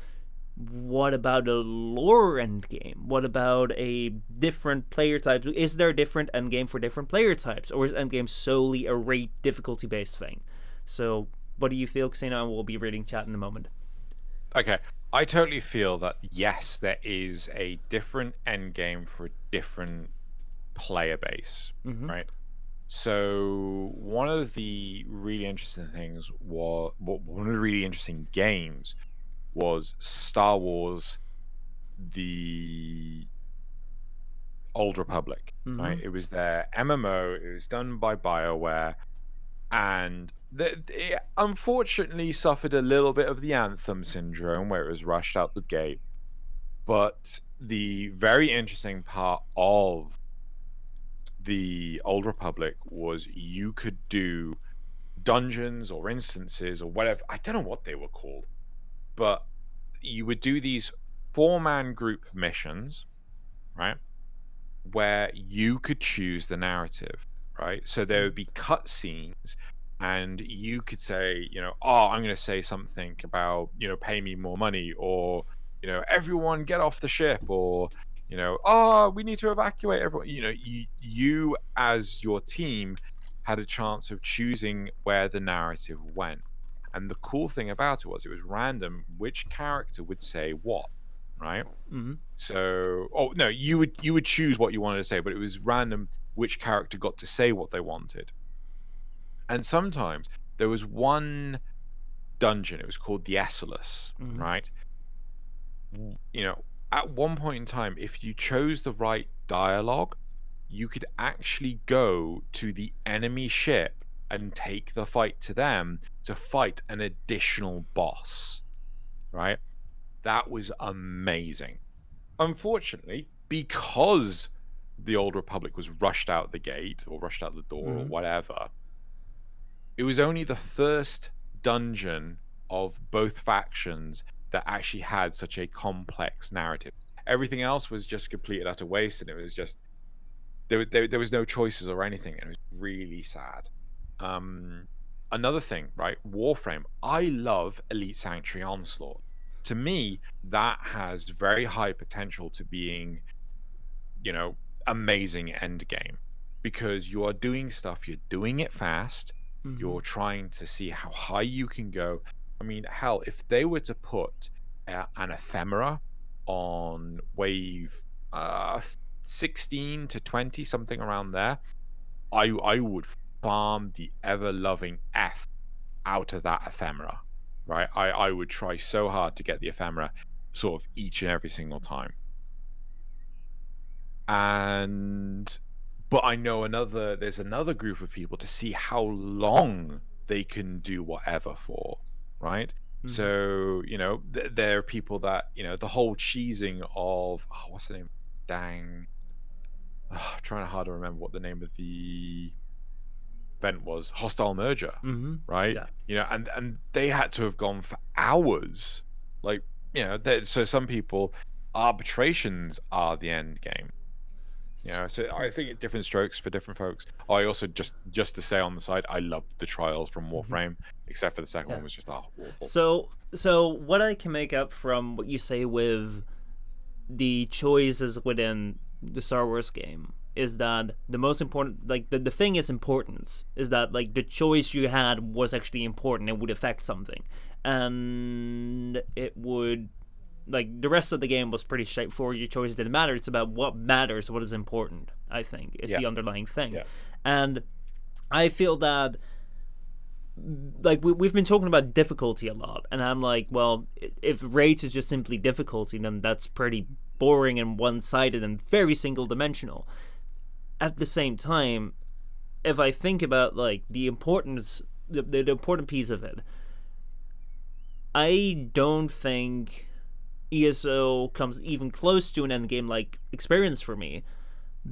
what about a lore endgame? What about a different player type? Is there a different endgame for different player types? Or is endgame solely a rate difficulty based thing? So, what do you feel, Xeno? We'll be reading chat in a moment. Okay. I totally feel that, yes, there is a different endgame for a different player base, right? So, one of the really interesting things was, one of the really interesting games was Star Wars: The Old Republic, right? It was their MMO. It was done by BioWare, and it unfortunately suffered a little bit of the Anthem syndrome, where it was rushed out the gate. But the very interesting part of the Old Republic was you could do dungeons or instances or whatever. I don't know what they were called, but you would do these 4-man group missions, right? Where you could choose the narrative, right? So there would be cutscenes, and you could say, oh, I'm going to say something about, pay me more money, or, everyone get off the ship, or, oh, we need to evacuate everyone. You as your team had a chance of choosing where the narrative went. And the cool thing about it was random which character would say what, right? So, oh no, you would choose what you wanted to say, but it was random which character got to say what they wanted. And sometimes there was one dungeon, it was called the Essalus, right? At one point in time, if you chose the right dialogue, you could actually go to the enemy ship and take the fight to them to fight an additional boss, right? That was amazing. Unfortunately, because the Old Republic was rushed out the gate or rushed out the door or whatever, it was only the first dungeon of both factions that actually had such a complex narrative. Everything else was just complete and utter waste, and it was just there was no choices or anything, and it was really sad. Another thing, right? Warframe. I love Elite Sanctuary Onslaught. To me, that has very high potential to being, amazing endgame, because you are doing stuff, you're doing it fast, you're trying to see how high you can go. I mean, hell, if they were to put an ephemera on wave 16 to 20, something around there, I would farm the ever loving F out of that ephemera, right? I would try so hard to get the ephemera sort of each and every single time. And but I know there's another group of people to see how long they can do whatever for, right? Mm-hmm. So, there are people that, the whole cheesing of, what's the name? Dang. I'm trying hard to remember what the name of the event was. Hostile Merger, Mm-hmm. right? Yeah. And they had to have gone for hours. Like, so some people, arbitrations are the end game. So I think different strokes for different folks. I also just to say on the side, I loved the trials from Mm-hmm. Warframe, except for the second Yeah. one was just awful. So what I can make up from what you say with the choices within the Star Wars game is that the most important, like the thing is importance, is that like the choice you had was actually important. It would affect something, and it would, like, the rest of the game was pretty straightforward. Your choices didn't matter. It's about what matters, what is important, I think, is the underlying thing. Yeah. And I feel that, like, we've been talking about difficulty a lot, and I'm like, well, if rate is just simply difficulty, then that's pretty boring and one-sided and very single-dimensional. At the same time, if I think about, like, the importance, the important piece of it, I don't think ESO comes even close to an endgame like experience for me,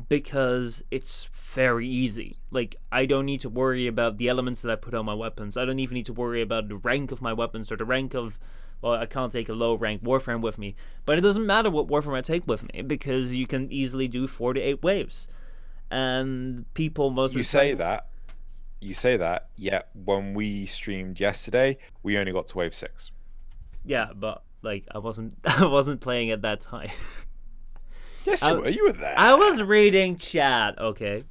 because it's very easy. Like, I don't need to worry about the elements that I put on my weapons. I don't even need to worry about the rank of my weapons or the rank of, well, I can't take a low rank Warframe with me, but it doesn't matter what Warframe I take with me, because you can easily do 4 to 8 waves. And people most You of the say time, that, yet when we streamed yesterday, we only got to wave 6. yeah, but like I wasn't playing at that time. Yes, you were. You were there. I was reading chat, okay?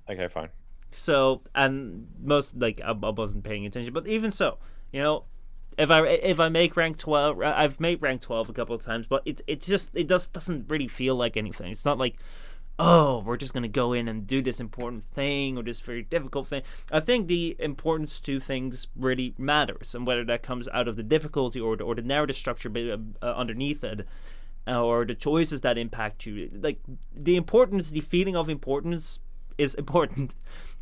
Okay, fine. So, and most, like, I wasn't paying attention, but even so, if I make rank 12, I've made rank 12 a couple of times, but it doesn't really feel like anything. It's not like, oh, we're just gonna go in and do this important thing or this very difficult thing. I think the importance to things really matters, and whether that comes out of the difficulty or the narrative structure underneath it, or the choices that impact you. Like, the importance, the feeling of importance is important,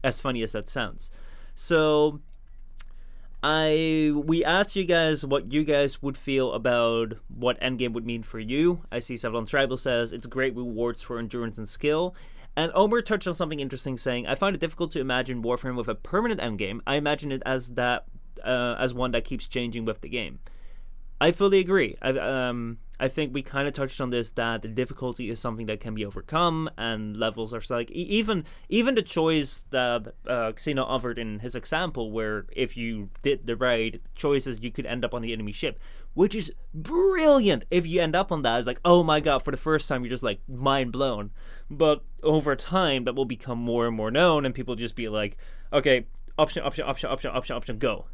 as funny as that sounds. So we asked you guys what you guys would feel about what endgame would mean for you. I see Savlon Tribal says it's great rewards for endurance and skill. And Omer touched on something interesting, saying, I find it difficult to imagine Warframe with a permanent endgame. I imagine it as one that keeps changing with the game. I fully agree. I think we kind of touched on this, that the difficulty is something that can be overcome, and levels are like, even the choice that Xeno offered in his example, where if you did the right choices, you could end up on the enemy ship, which is brilliant. If you end up on that, it's like, oh my god, for the first time you're just like mind blown. But over time, that will become more and more known, and people just be like, okay, option, go.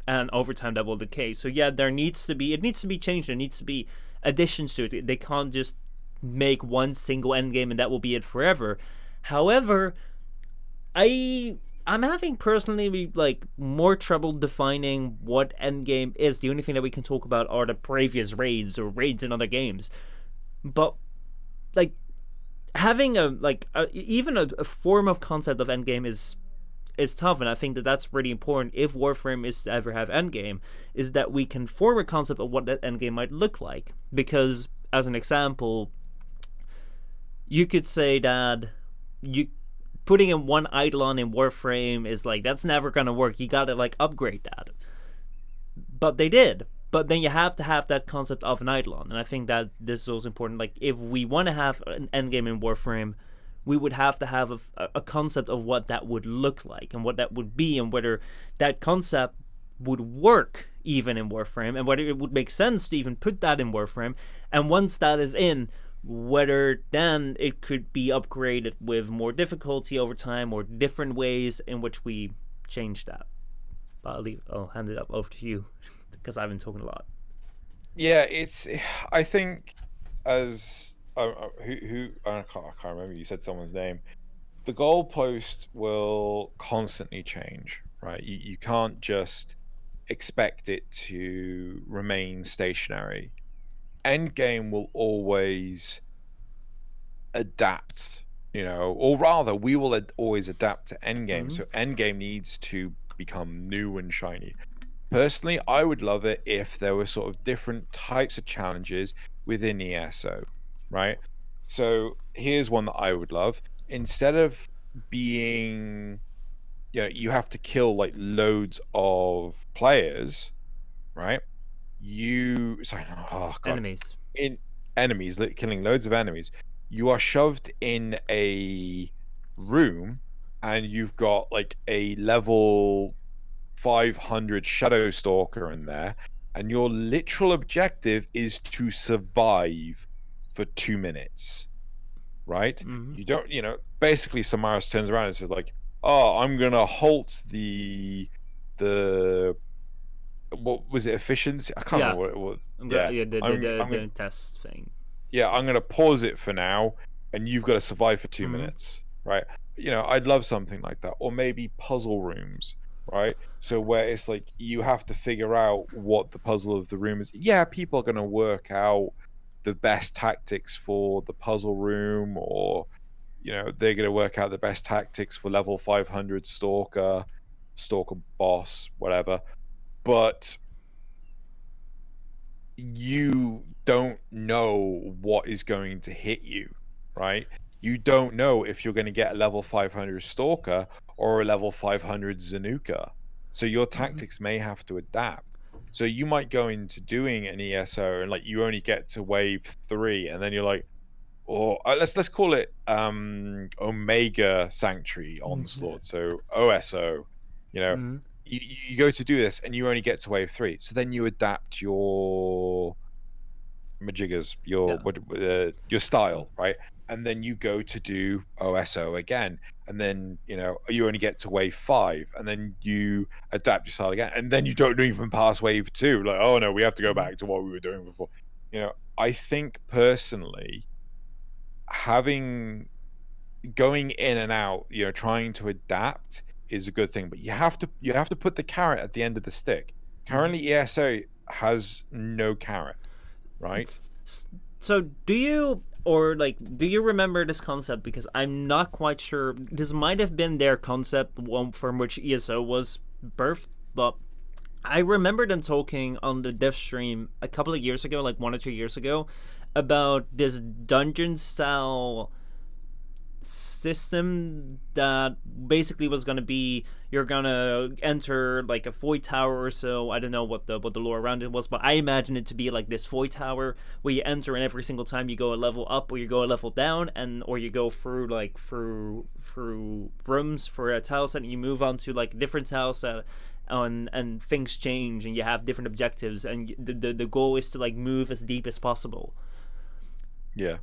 And over time that will decay. So yeah, it needs to be changed. There needs to be additions to it. They can't just make one single endgame and that will be it forever. However, I'm having personally like more trouble defining what endgame is. The only thing that we can talk about are the previous raids or raids in other games. But like having even a form of concept of endgame is tough, and I think that that's really important if Warframe is to ever have endgame, is that we can form a concept of what that endgame might look like. Because, as an example, you could say that putting in one Eidolon in Warframe is like, that's never gonna work, you gotta like upgrade that. But they did. But then you have to have that concept of an Eidolon, and I think that this is also important. Like, if we want to have an endgame in Warframe, we would have to have a concept of what that would look like and what that would be, and whether that concept would work even in Warframe, and whether it would make sense to even put that in Warframe. And once that is in, whether then it could be upgraded with more difficulty over time or different ways in which we change that. But I'll hand it up over to you because I've been talking a lot. Yeah, I think as I can't remember. You said someone's name. The goalpost will constantly change, right? You can't just expect it to remain stationary. Endgame will always adapt, or rather, we will always adapt to Endgame. Mm-hmm. So Endgame needs to become new and shiny. Personally, I would love it if there were sort of different types of challenges within ESO, right? So here's one that I would love. Instead of being, you have to kill like loads of players, right? Oh God, Enemies. in enemies, killing loads of enemies. You are shoved in a room, and you've got like a level 500 Shadow Stalker in there, and your literal objective is to survive for 2 minutes, right? Mm-hmm. You don't, basically Samaras turns around and says like, "Oh, I'm gonna halt the what was it, efficiency? I can't Yeah, remember what it was. I'm gonna Yeah, yeah I'm gonna the test thing. yeah, I'm gonna pause it for now, and you've got to survive for two Mm-hmm. minutes, right? I'd love something like that, or maybe puzzle rooms, right? So where it's like you have to figure out what the puzzle of the room is. Yeah, people are gonna work out the best tactics for the puzzle room, or they're gonna work out the best tactics for level 500 stalker boss, whatever. But you don't know what is going to hit you, right? You don't know if you're going to get a level 500 Stalker or a level 500 Zanuka. So your Mm-hmm. tactics may have to adapt. So you might go into doing an ESO and like you only get to wave 3, and then you're like, or let's call it Omega Sanctuary Onslaught, so OSO. You know, Mm-hmm. you go to do this and you only get to wave 3. So then you adapt your majiggers, Yeah. your style, right? And then you go to do OSO again, and then you only get to wave 5, and then you adapt your style again, and then you don't even pass wave 2. Like, oh no, we have to go Mm-hmm. back to what we were doing before. I think personally, having going in and out, trying to adapt is a good thing, but you have to put the carrot at the end of the stick. Mm-hmm. Currently, ESO has no carrot, right? So do you or like do you remember this concept? Because I'm not quite sure. This might have been their concept, one from which ESO was birthed, but I remember them talking on the dev stream a couple of years ago, like 1 or 2 years ago, about this dungeon style system that basically was going to be you're going to enter like a void tower or so. I don't know what the lore around it was, but I imagine it to be like this void tower where you enter, and every single time you go a level up or you go a level down, and or you go through like through rooms for a tile set, and you move on to like a different tile set, and things change and you have different objectives, and the goal is to like move as deep as possible. Yeah.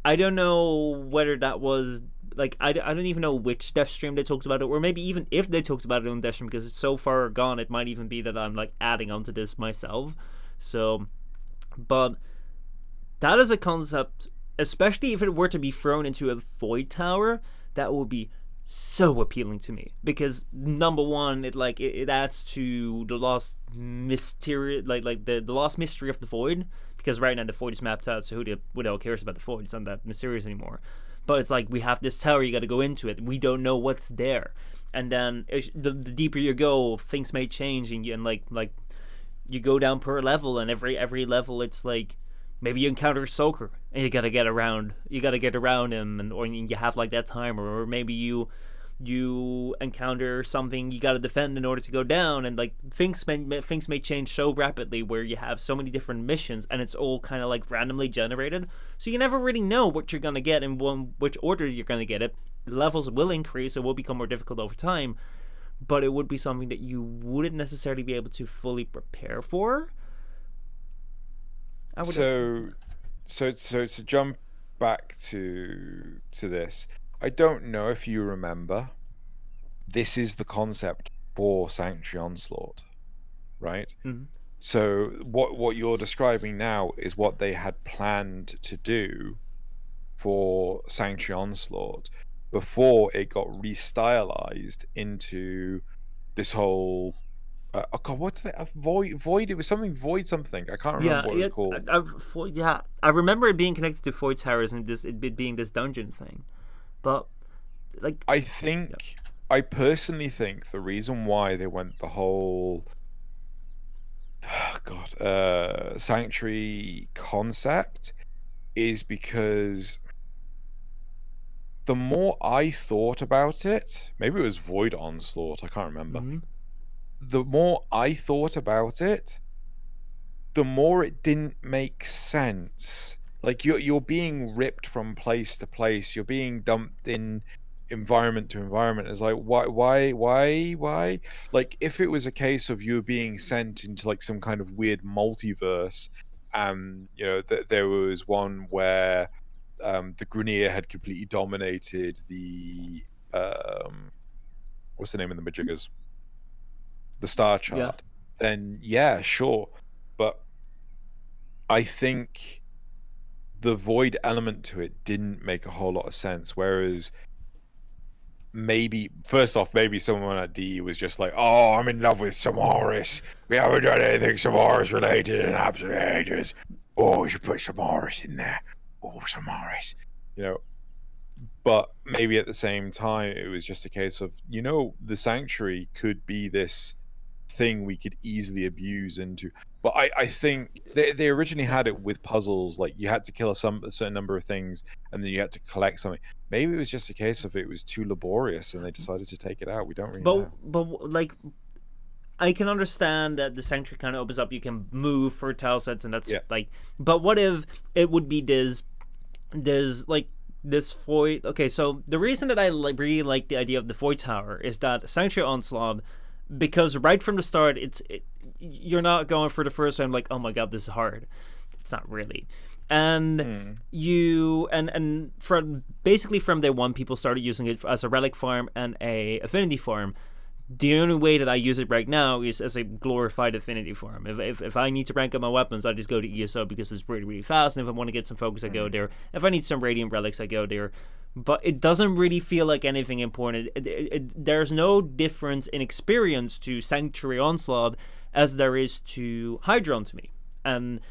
I don't know whether that was like I don't even know which dev stream they talked about it, or maybe even if they talked about it on dev stream, because it's so far gone. It might even be that I'm like adding onto this myself. So, but that is a concept, especially if it were to be thrown into a void tower, that would be so appealing to me, because number one, it adds to the lost mystery, like the lost mystery of the void, because right now the void is mapped out, so who the hell cares about the void? It's not that mysterious anymore. But it's like we have this tower, you got to go into it, we don't know what's there, and then the deeper you go, things may change, and like you go down per level, and every level it's like maybe you encounter a Soaker and you gotta get around him, and or you have like that timer, or maybe you encounter something you gotta defend in order to go down, and like things may change so rapidly where you have so many different missions, and it's all kind of like randomly generated, so you never really know what you're gonna get and which order you're gonna get it. The levels will increase, it will become more difficult over time, but it would be something that you wouldn't necessarily be able to fully prepare for. I would. So, so to jump back to this, I don't know if you remember. This is the concept for Sanctuary Onslaught, right? Mhm. So what you're describing now is what they had planned to do for Sanctuary Onslaught before it got restylized into this whole oh god, what's that? A void. It was something void something. I can't remember Yeah, what it was called. yeah. I remember it being connected to Void Towers and it being this dungeon thing, but like, yeah. I personally think the reason why they went the whole Sanctuary concept is because the more I thought about it, maybe it was Void Onslaught, I can't remember. Mhm. The more I thought about it, the more it didn't make sense. Like you're being ripped from place to place. You're being dumped in environment to environment. It's like why? Like if it was a case of you being sent into like some kind of weird multiverse, you know that there was one where the Grenier had completely dominated the what's the name of the Majiggers? The star Yeah. chart. Then yeah, sure, but I think the void element to it didn't make a whole lot of sense. Whereas maybe, first off, maybe someone at DE was just like, "Oh, I'm in love with Samaris. We haven't done anything Samaris related in absolute ages. Oh, we should put Samaris in there. Oh, Samaris." You know, but maybe at the same time, it was just a case of, the Sanctuary could be this thing we could easily abuse into. But I think they originally had it with puzzles, like you had to kill a certain number of things and then you had to collect something. Maybe it was just a case of it was too laborious and they decided to take it out. We don't really know. But like, I can understand that the sanctuary kind of opens up. You can move for tile sets, and that's Yeah. like. But what if it would be like this void? Okay, so the reason that I really like the idea of the void tower is that sanctuary onslaught, because right from the start, you're not going for the first time like, oh my god, this is hard. It's not really. And you and from basically from day one, people started using it as a relic farm and a affinity farm. The only way that I use it right now is as a glorified affinity farm. If I need to rank up my weapons, I just go to ESO because it's really, really fast. And if I want to get some focus, I go there. If I need some radiant relics, I go there. But it doesn't really feel like anything important. There's no difference in experience to Sanctuary Onslaught as there is to Hydron to me. And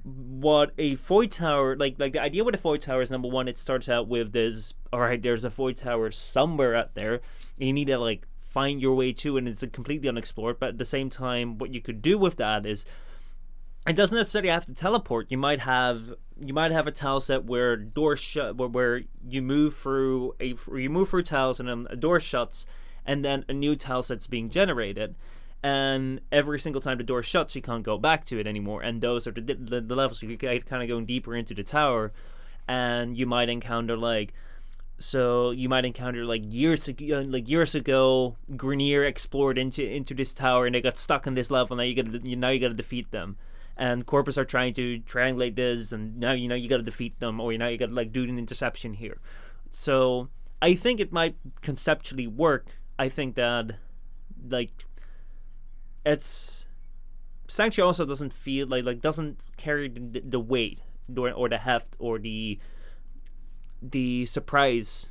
what a Void Tower, like the idea with a Void Tower is, number one, it starts out with this, all right, there's a Void Tower somewhere out there, and you need to like find your way to, and it's completely unexplored. But at the same time, what you could do with that is, it doesn't necessarily have to teleport. You might have a tile set where doors shut, where you move through tiles and then a door shuts, and then a new tile set's being generated. And every single time the door shuts, you can't go back to it anymore. And those are the levels. So you kind of going deeper into the tower, and you might encounter like years ago, Grenier explored into this tower and they got stuck in this level. Now you got to defeat them, and Corpus are trying to triangulate this, and now you got to defeat them, or now you got to like do an interception here. So I think it might conceptually work. I think that like it's Sanctuary also doesn't feel doesn't carry the weight or the heft or the surprise,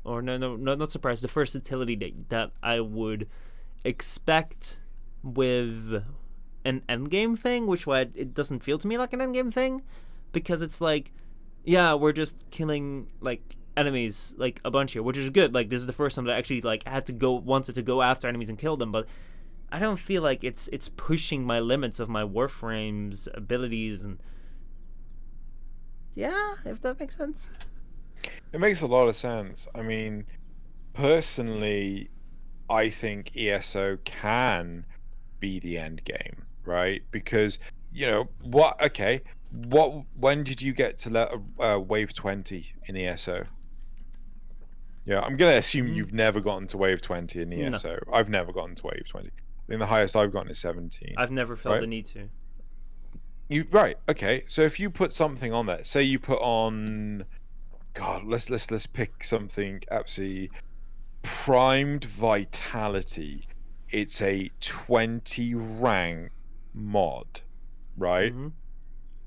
or no, not surprise, the versatility that I would expect with an endgame thing, which why it doesn't feel to me like an endgame thing, because it's like, yeah, we're just killing like enemies like a bunch here, which is good. Like this is the first time that I actually like wanted to go after enemies and kill them, but I don't feel like it's pushing my limits of my Warframe's abilities, and yeah, if that makes sense. It makes a lot of sense. I mean, personally, I think ESO can be the end game, right? Because when did you get to wave 20 in ESO? Yeah, I'm gonna assume you've never gotten to wave 20 in ESO. No. I've never gotten to wave 20. I think the highest I've gotten is 17. I've never felt the need to. Right, okay. So if you put something on there, say you put on, God, let's pick something absolutely primed vitality. It's a 20 rank mod, right?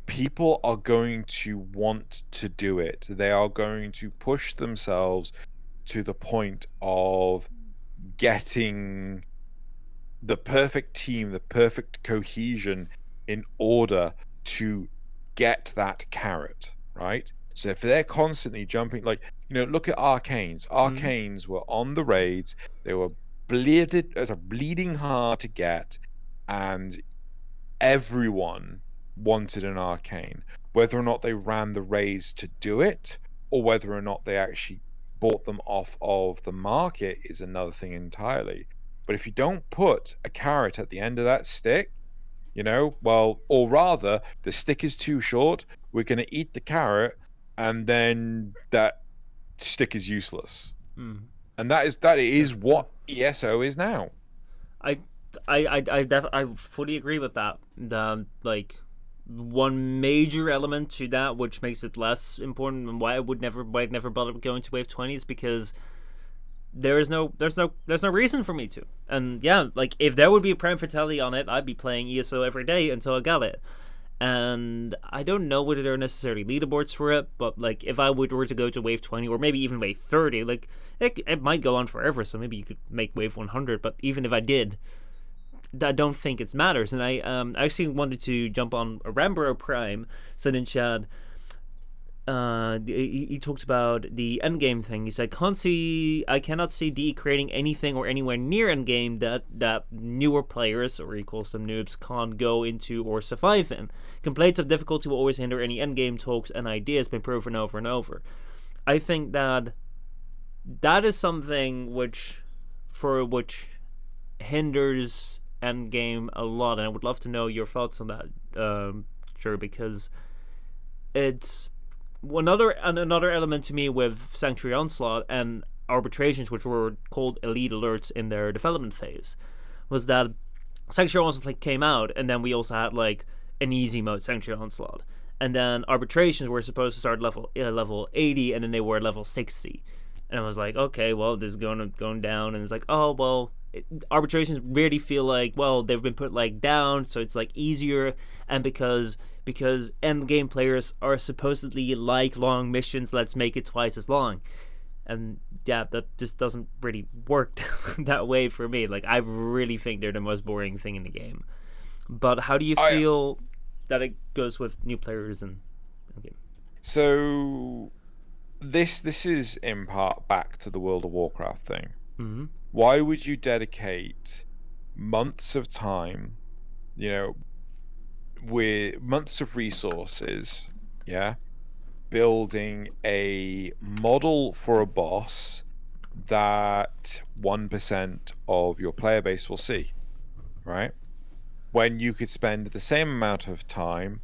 people are going to want to do it. They are going to push themselves to the point of getting the perfect team, the perfect cohesion in order to get that carrot, right? So if they're constantly jumping, like, look at Arcanes. Mm-hmm. Arcanes were on the raids, they were bleeding hard to get, and everyone wanted an Arcane. Whether or not they ran the raids to do it, or whether or not they actually bought them off of the market is another thing entirely. But if you don't put a carrot at the end of that stick, or rather, the stick is too short, we're going to eat the carrot, and then that stick is useless. Mm. And that is what ESO is now. I I fully agree with that. Like one major element to that, which makes it less important, and why I'd never bother going to Wave 20 is because there's no reason for me to. And yeah, like if there would be a Prime Fatality on it, I'd be playing ESO every day until I got it. And I don't know whether there are necessarily leaderboards for it, but like if I were to go to Wave 20 or maybe even Wave 30, like it might go on forever. So maybe you could make Wave 100. But even if I did, I don't think it matters. And I actually wanted to jump on Rambro Prime, said in chat. He talked about the endgame thing. He said, I cannot see D creating anything or anywhere near endgame that newer players, or he calls them noobs, can't go into or survive in. Complaints of difficulty will always hinder any endgame talks and ideas been proven over and over. I think that is something which hinders endgame a lot, and I would love to know your thoughts on that, sure, because it's another element to me with Sanctuary Onslaught and arbitrations, which were called elite alerts in their development phase, was that Sanctuary Onslaught came out, and then we also had like an easy mode Sanctuary Onslaught, and then arbitrations were supposed to start level 80, and then they were level 60, and I was like, okay, well, this is going down, and it's like, oh well. Arbitrations really feel like, well, they've been put like down, so it's like easier, and because end game players are supposedly like long missions, let's make it twice as long. And yeah, that just doesn't really work that way for me. Like I really think they're the most boring thing in the game. But how do you feel that it goes with new players and game? So this is in part back to the World of Warcraft thing. Mm-hmm. Why would you dedicate months of time, with months of resources, building a model for a boss that 1% of your player base will see, right? When you could spend the same amount of time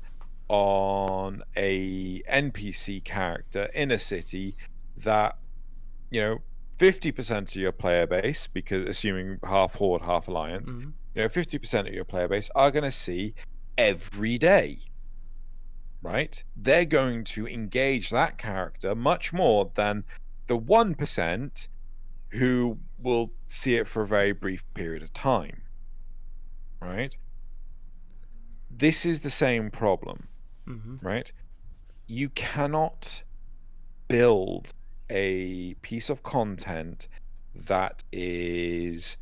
on a NPC character in a city that, 50% of your player base, because assuming half Horde, half Alliance, 50% of your player base are going to see every day, right? They're going to engage that character much more than the 1% who will see it for a very brief period of time, right? This is the same problem, right? You cannot build a piece of content that is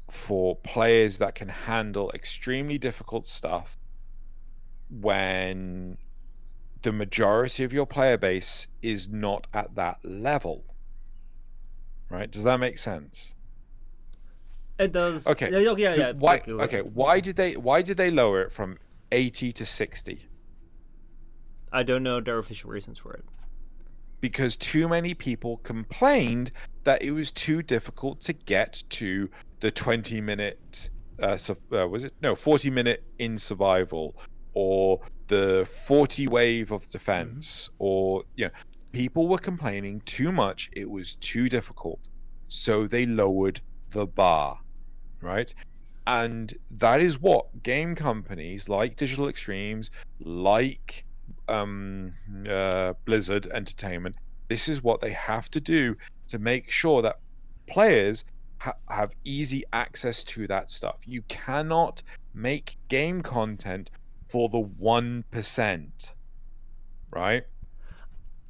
for players that can handle extremely difficult stuff when the majority of your player base is not at that level, right? Does that make sense? It does. Okay. Yeah. Why did they lower it from 80 to 60? I don't know their official reasons for it. Because too many people complained that it was too difficult to get to the 20-minute 40-minute in survival, or the 40 wave of defense, or people were complaining too much, it was too difficult, so they lowered the bar, right? And that is what game companies like Digital Extremes, like Blizzard Entertainment, this is what they have to do to make sure that players have easy access to that stuff. You cannot make game content for the 1%, right?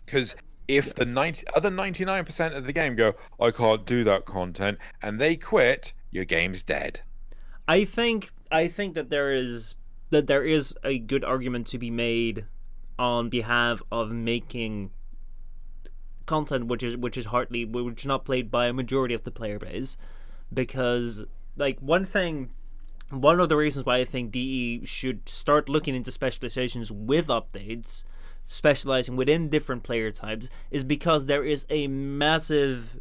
Because if the 99% of the game go, I can't do that content, and they quit, your game's dead. I think that there is a good argument to be made on behalf of making content which is not played by a majority of the player base, because like one of the reasons why I think DE should start looking into specializations with updates, specializing within different player types, is because there is a massive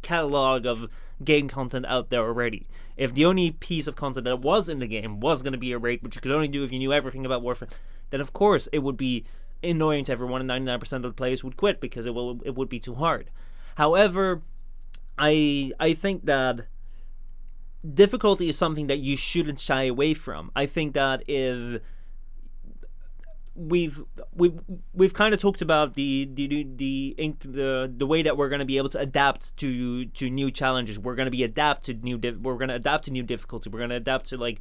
catalog of game content out there already. If the only piece of content that was in the game was going to be a raid, which you could only do if you knew everything about Warframe, then of course it would be annoying to everyone, and 99% of the players would quit because it would be too hard. However, I think that difficulty is something that you shouldn't shy away from. I think that if we've kind of talked about the way that we're going to be able to adapt to new challenges. We're going to adapt to new difficulty. We're going to adapt to like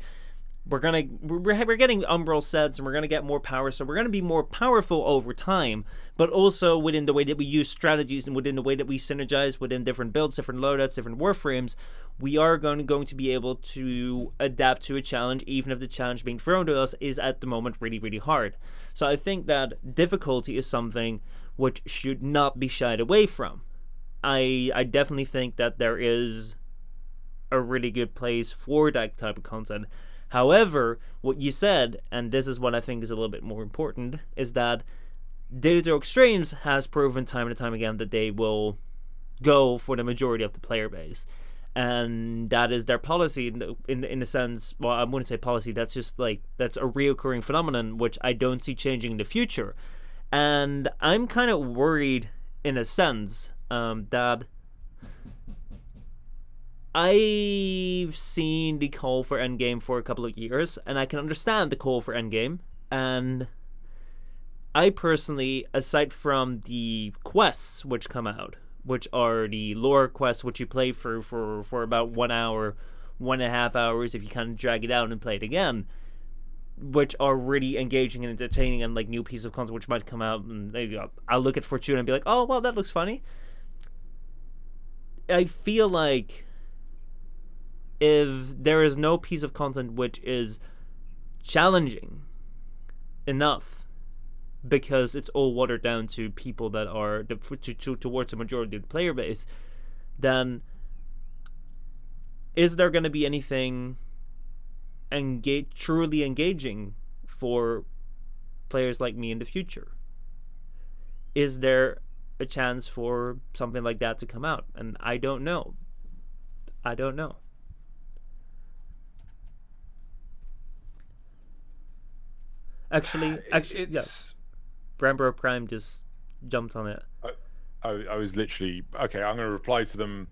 we're getting umbral sets, and we're going to get more power, so we're going to be more powerful over time, but also within the way that we use strategies and within the way that we synergize within different builds, different loadouts, different warframes, we are going to be able to adapt to a challenge, even if the challenge being thrown to us is at the moment really, really hard. So I think that difficulty is something which should not be shied away from. I definitely think that there is a really good place for that type of content. However, what you said, and this is what I think is a little bit more important, is that Data Extremes has proven time and time again that they will go for the majority of the player base. And that is their policy in the sense, well, I wouldn't say policy, that's just like, that's a reoccurring phenomenon, which I don't see changing in the future. And I'm kind of worried, in a sense, that I've seen the call for Endgame for a couple of years, and I can understand the call for Endgame. And I personally, aside from the quests which come out, which are the lore quests, which you play for about 1 hour, 1.5 hours if you kind of drag it out and play it again, which are really engaging and entertaining, and like new piece of content which might come out, and there you go. I'll look at Fortuna and be like, oh, well, that looks funny. I feel like if there is no piece of content which is challenging enough, because it's all watered down to people that are towards the majority of the player base, then is there going to be anything truly engaging for players like me in the future? Is there a chance for something like that to come out? And I don't know. Actually, it's Brambro Prime just jumped on it. I was literally okay. I'm going to reply to them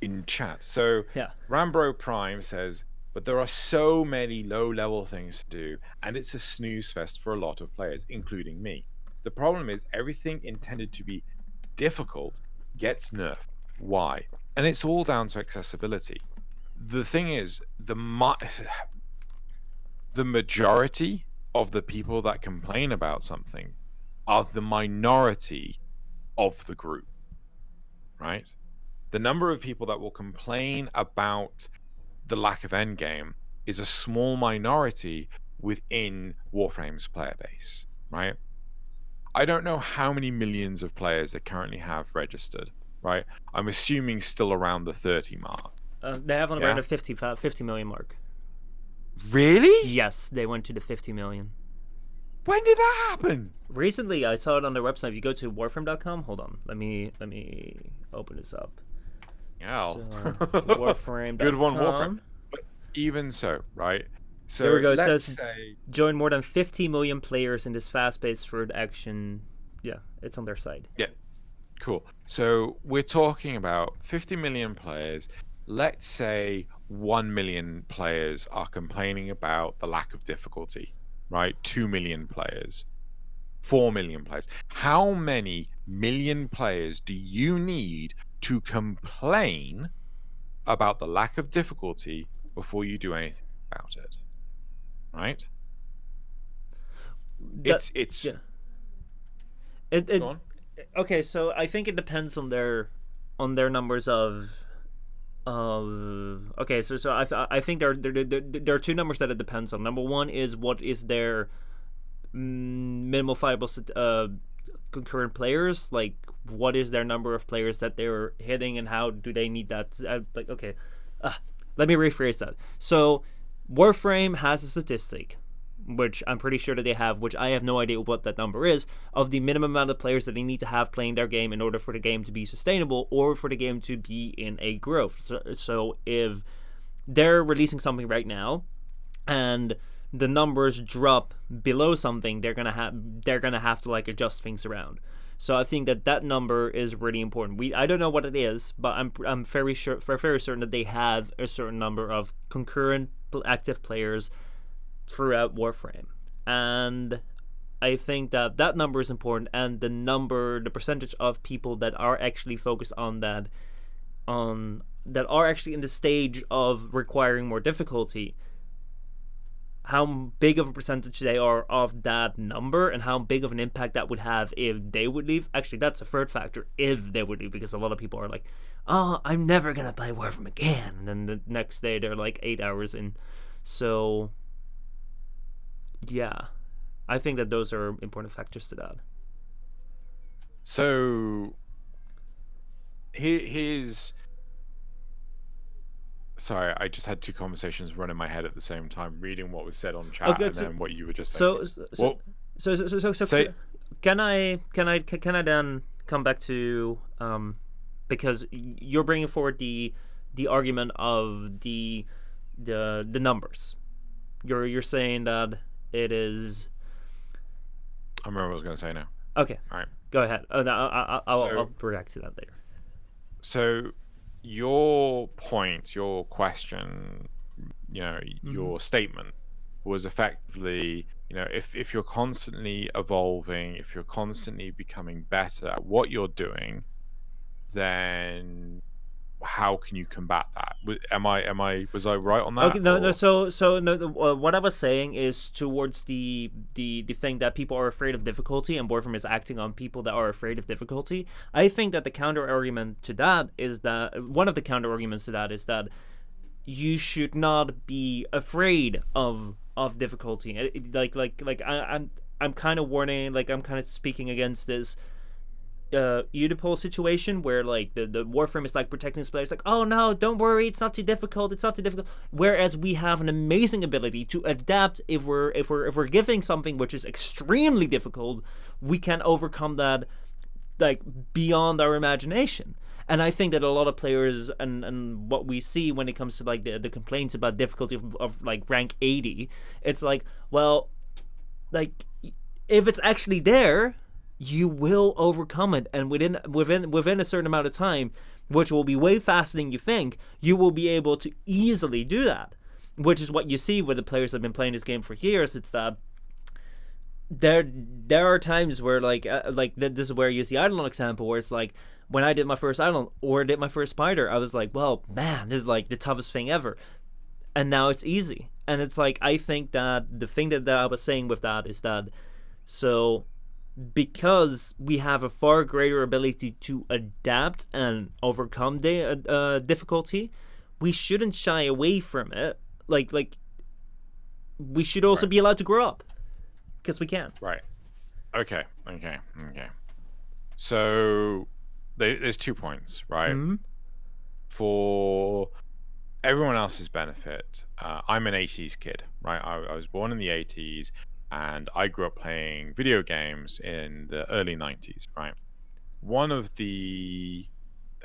in chat. So Yeah. Rambro Prime says, but there are so many low-level things to do, and it's a snooze fest for a lot of players, including me. The problem is everything intended to be difficult gets nerfed. Why? And it's all down to accessibility. The thing is, the majority of the people that complain about something are the minority of the group, right? The number of people that will complain about the lack of endgame is a small minority within Warframe's player base, right? I don't know how many millions of players they currently have registered, right? I'm assuming still around the 30 mark. They have around the 50 million mark. Really? Yes, they went to the 50 million. When did that happen? Recently, I saw it on their website. If you go to warframe.com, hold on, let me open this up. Yeah. So, warframe.com. Good one, Warframe. But even so, right? So there we go. It let's says say join more than 50 million players in this fast-paced third action. Yeah, it's on their site. Yeah, cool. So we're talking about 50 million players. Let's say 1 million players are complaining about the lack of difficulty, right? 2 million players, 4 million players. How many million players do you need to complain about the lack of difficulty before you do anything? about it, right? That It's yeah. It Go it on. okay. So I think it depends on their numbers of okay. So I think there are two numbers that it depends on. Number one is what is their minimal viable concurrent players, like what is their number of players that they're hitting and how do they need that like okay, uh, let me rephrase that. So Warframe has a statistic which I'm pretty sure that they have, which I have no idea what that number is, of the minimum amount of players that they need to have playing their game in order for the game to be sustainable or for the game to be in a growth. So if they're releasing something right now and the numbers drop below something, they're gonna have to like adjust things around. So I think that that number is really important. I don't know what it is, but I'm very certain that they have a certain number of concurrent active players throughout Warframe, and I think that that number is important, and the percentage of people that are actually focused on that are actually in the stage of requiring more difficulty, how big of a percentage they are of that number and how big of an impact that would have if they would leave. Actually, that's a third factor, if they would leave, because a lot of people are like, oh, I'm never gonna play Warframe again, and then the next day they're like 8 hours in. So yeah, I think that those are important factors to that. So here's sorry, I just had two conversations run in my head at the same time, reading what was said on chat Okay, and then what you were just saying. so so so Well, so say can I then come back to because you're bringing forward the argument of the numbers. You're saying that it is I remember what I was going to say now. okay. All right. Go ahead. I'll So react to that later. so your point, your question, Mm-hmm. your statement was effectively, if you're constantly evolving, if you're constantly becoming better at what you're doing, then how can you combat that? Was I right on Okay, that? no, no. Or So no. What I was saying is towards the thing that people are afraid of difficulty, and Boredom is acting on people that are afraid of difficulty. I think that the counter argument to that is that one of the counter arguments to that is that you should not be afraid of difficulty. I'm kind of warning, like I'm kind of speaking against this Udipole situation where like the Warframe is like protecting his players, like, oh no, don't worry, it's not too difficult, it's not too difficult. Whereas we have an amazing ability to adapt. If we're giving something which is extremely difficult, we can overcome that like beyond our imagination. And I think that a lot of players and what we see when it comes to like the complaints about difficulty of like rank 80, it's like, well, like if it's actually there, you will overcome it, and within a certain amount of time, which will be way faster than you think, you will be able to easily do that. Which is what you see with the players that have been playing this game for years. It's that there are times where like this is where you see Eidolon example, where it's like when I did my first Eidolon or did my first spider, I was like, well, man, this is like the toughest thing ever, and now it's easy. And it's like, I think that the thing that I was saying with that is that, so because we have a far greater ability to adapt and overcome the difficulty, we shouldn't shy away from it. Like we should also right, be allowed to grow up because we can. right. Okay. So there's 2 points, right? Mm-hmm. For everyone else's benefit, I'm an 80s kid, right? I was born in the 80s, and I grew up playing video games in the early 90s, right? One of the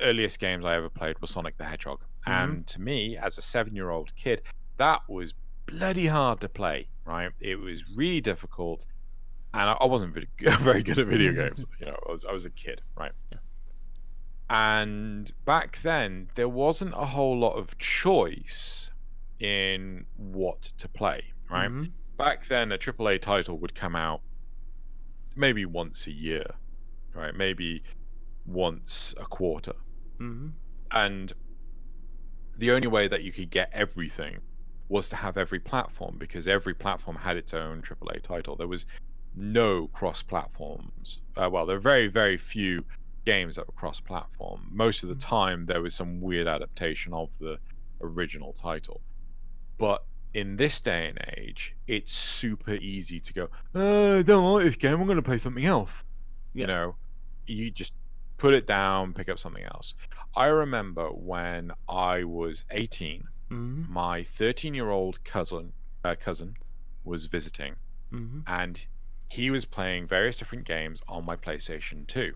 earliest games I ever played was Sonic the Hedgehog. Mm-hmm. And to me, as a 7-year-old kid, that was bloody hard to play, right? It was really difficult. And I wasn't very good at video games. I was a kid, right? Yeah. And back then, there wasn't a whole lot of choice in what to play, right? Mm-hmm. Back then, a AAA title would come out maybe once a year, right? Maybe once a quarter. Mm-hmm. And the only way that you could get everything was to have every platform, because every platform had its own AAA title. There was no cross-platforms. Well, there are very, very few games that were cross-platform. Most of the time, there was some weird adaptation of the original title. But in this day and age, it's super easy to go, I don't like this game, I'm going to play something else. Yeah. You know, you just put it down, pick up something else. I remember when I was 18, my 13-year-old cousin was visiting, and he was playing various different games on my PlayStation 2.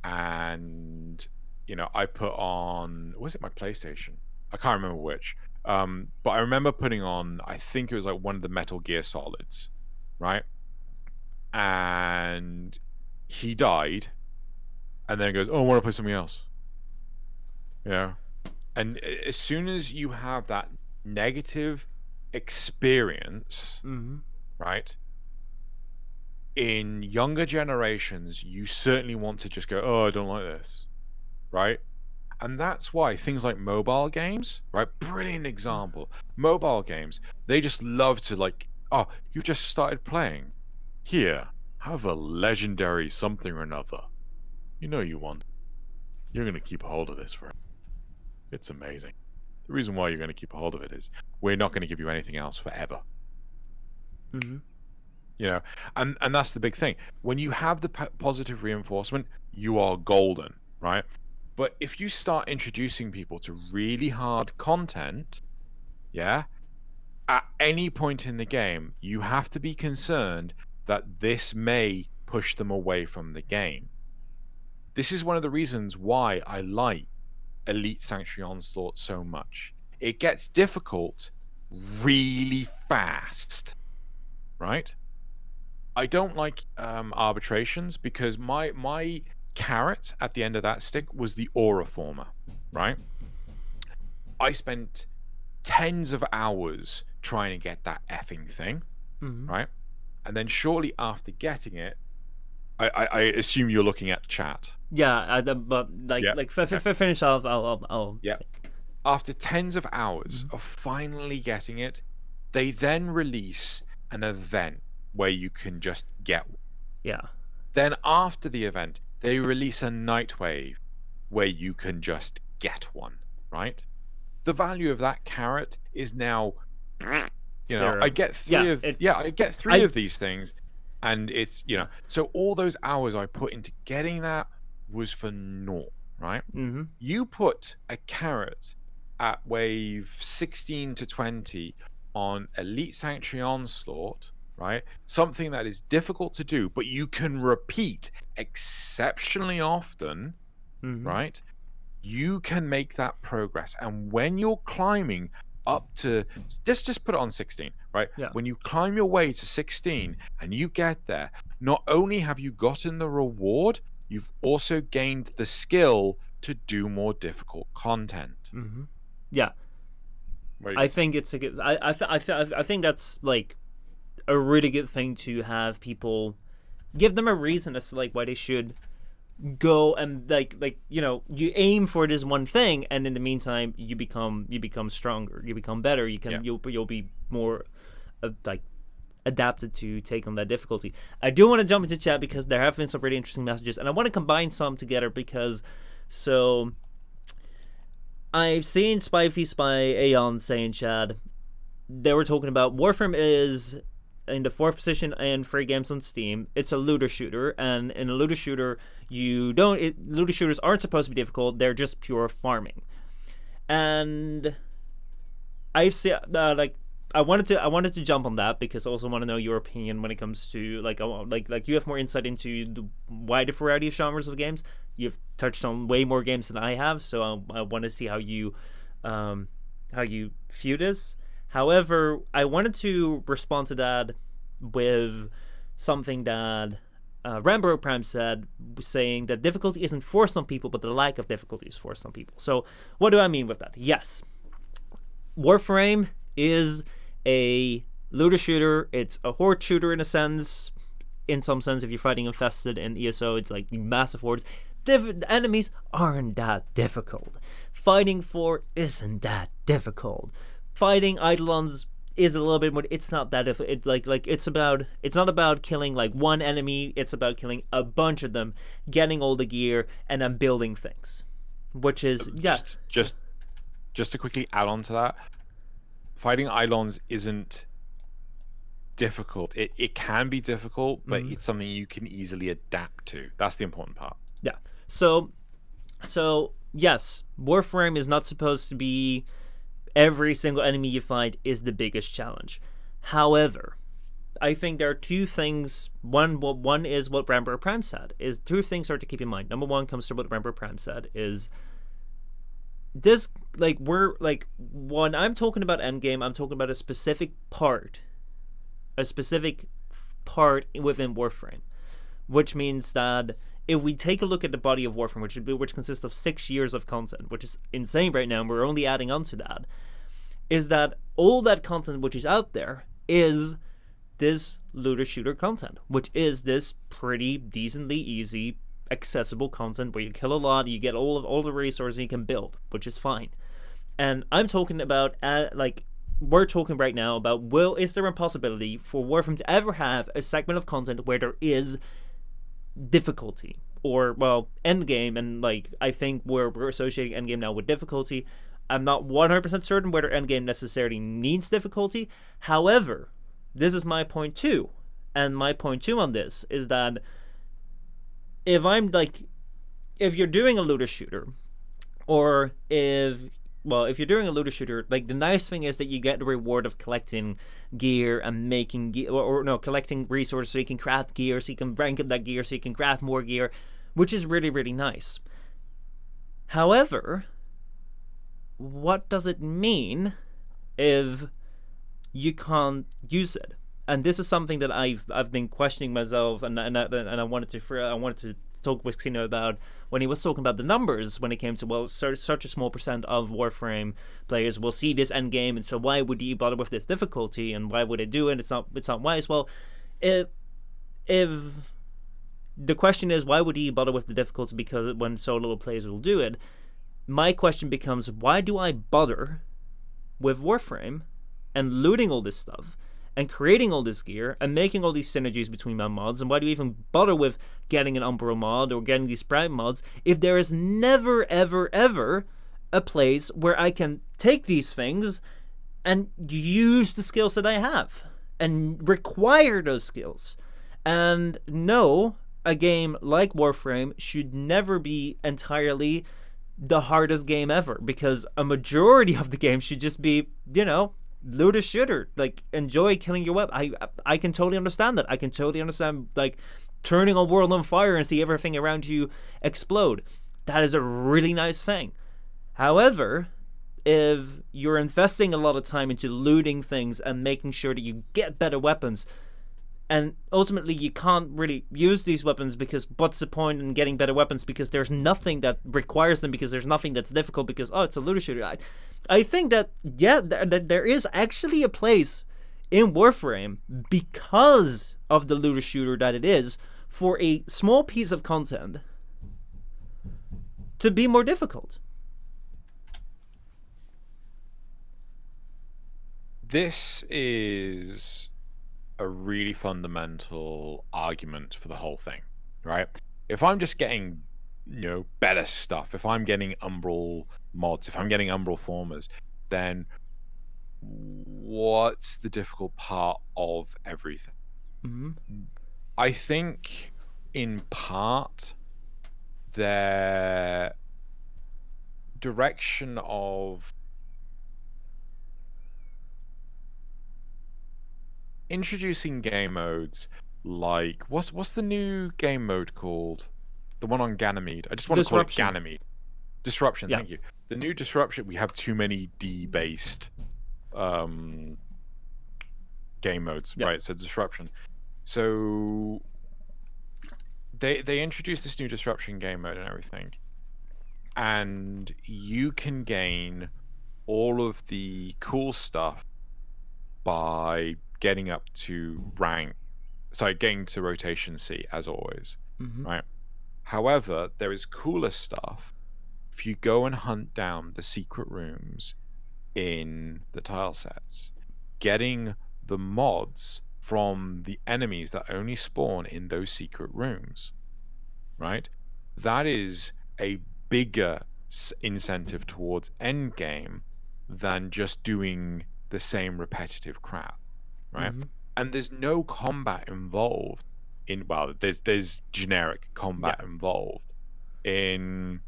And, you know, I put on, was it my PlayStation? I can't remember which. But I remember putting on, I think it was like one of the Metal Gear Solids, right? And he died, and then goes, "Oh, I want to play something else." You know? And as soon as you have that negative experience, right? In younger generations, you certainly want to just go, "Oh, I don't like this," right? And that's why things like mobile games, right? Brilliant example. Mobile games, they just love to like, "Oh, you've just started playing. Here, have a legendary something or another. You know you want. You're going to keep a hold of this forever. It's amazing. The reason why you're going to keep a hold of it is we're not going to give you anything else forever." You know, and that's the big thing. When you have the positive reinforcement, you are golden, right? But if you start introducing people to really hard content, yeah, at any point in the game, you have to be concerned that this may push them away from the game. This is one of the reasons why I like Elite Sanctuary Onslaught so much. It gets difficult really fast, right? I don't like arbitrations, because my carrot at the end of that stick was the aura former, right? I spent tens of hours trying to get that effing thing, right? And then shortly after getting it, I assume you're looking at chat. Yeah, but like finish off. I'll. Yeah. After tens of hours of finally getting it, they then release an event where you can just get one. Yeah. Then after the event, they release a Nightwave where you can just get one, right? The value of that carrot is now, you know, I get three of these things, and it's, you know, so all those hours I put into getting that was for naught, right? You put a carrot at wave 16 to 20 on Elite Sanctuary Onslaught, right? Something that is difficult to do, but you can repeat exceptionally often, right? You can make that progress. And when you're climbing up to, just put it on 16, right? Yeah. When you climb your way to 16 and you get there, not only have you gotten the reward, you've also gained the skill to do more difficult content. Yeah. I think it's a good. I think that's like a really good thing to have people give them a reason as to like why they should go, and like you know, you aim for this one thing, and in the meantime you become stronger, you become better, you can you'll be more like adapted to take on that difficulty. I do want to jump into chat because there have been some really interesting messages, and I want to combine some together because so I've seen Spy v Spy Aeon saying, Chad, they were talking about Warframe is in the 4th position in free games on Steam. It's a looter shooter, and in a looter shooter, looter shooters aren't supposed to be difficult. They're just pure farming. And I've seen I wanted to jump on that because I also want to know your opinion when it comes to like you have more insight into the wider variety of genres of games. You've touched on way more games than I have, so I want to see how you view this. However, I wanted to respond to that with something that Rambo Prime said, saying that difficulty isn't forced on people, but the lack of difficulty is forced on people. So what do I mean with that? Yes, Warframe is a looter shooter. It's a horde shooter in a sense. In some sense, if you're fighting infested in ESO, it's like massive hordes. Enemies aren't that difficult. Fighting for isn't that difficult. fighting eidolons is a little bit more. It's not that if it's like it's not about killing like one enemy. It's about killing a bunch of them, getting all the gear, and then building things, which is just to quickly add on to that, fighting eidolons isn't difficult. It can be difficult, but it's something you can easily adapt to. That's the important part. Yeah. So yes, Warframe is not supposed to be every single enemy you fight is the biggest challenge. However, I think there are two things. One is what Emperor Prime said. Is two things are to keep in mind. Number one comes to what Emperor Prime said is this, like, when I'm talking about Endgame, I'm talking about a specific part within Warframe, which means that if we take a look at the body of Warframe, which consists of 6 years of content, which is insane right now, and we're only adding on to that, is that all that content which is out there is this looter shooter content, which is this pretty decently easy, accessible content where you kill a lot, you get all the resources you can build, which is fine. And I'm talking about we're talking right now about is there a possibility for Warframe to ever have a segment of content where there is difficulty, or Endgame, and I think we're associating Endgame now with difficulty. I'm not 100% certain whether Endgame necessarily needs difficulty. However, this is my point too, and my point too on this is that if you're doing a looter shooter, or if you're doing a looter shooter, the nice thing is that you get the reward of collecting gear and making gear, collecting resources so you can craft gear, so you can rank up that gear, so you can craft more gear, which is really, really nice. However, what does it mean if you can't use it? And this is something that I've been questioning myself, and I wanted to talk with Xeno about when he was talking about the numbers when it came to such a small percent of Warframe players will see this end game, and so why would you bother with this difficulty, and why would it do it? It's not wise. Well, if the question is why would you bother with the difficulty because when so little players will do it, my question becomes, why do I bother with Warframe and looting all this stuff and creating all this gear and making all these synergies between my mods, and why do you even bother with getting an Umbro mod or getting these Sprite mods if there is never, ever, ever a place where I can take these things and use the skills that I have and require those skills? And no, a game like Warframe should never be entirely the hardest game ever, because a majority of the game should just be, looter shooter. Enjoy killing your web. I can totally understand that. I can totally understand turning a world on fire and see everything around you explode. That is a really nice thing. However, if you're investing a lot of time into looting things and making sure that you get better weapons, and ultimately you can't really use these weapons because what's the point in getting better weapons because there's nothing that requires them, because there's nothing that's difficult because it's a looter shooter. I think that that there is actually a place in Warframe, because of the looter shooter that it is, for a small piece of content to be more difficult. This is a really fundamental argument for the whole thing, right? If I'm just getting, better stuff, if I'm getting Umbral mods, if I'm getting Umbral formers, then what's the difficult part of everything? Mm-hmm. I think in part their direction of introducing game modes like what's the new game mode called? The one on Ganymede. I just want to call it Ganymede. Disruption, yeah. Thank you. The new Disruption, we have too many D-based game modes, yeah. Right? So Disruption. So they introduced this new Disruption game mode and everything. And you can gain all of the cool stuff by getting up to getting to rotation C, as always, right? However, there is cooler stuff if you go and hunt down the secret rooms in the tile sets, getting the mods from the enemies that only spawn in those secret rooms, right? That is a bigger incentive towards endgame than just doing the same repetitive crap, right? Mm-hmm. And there's no combat involved in, well, there's generic Yeah. combat involved in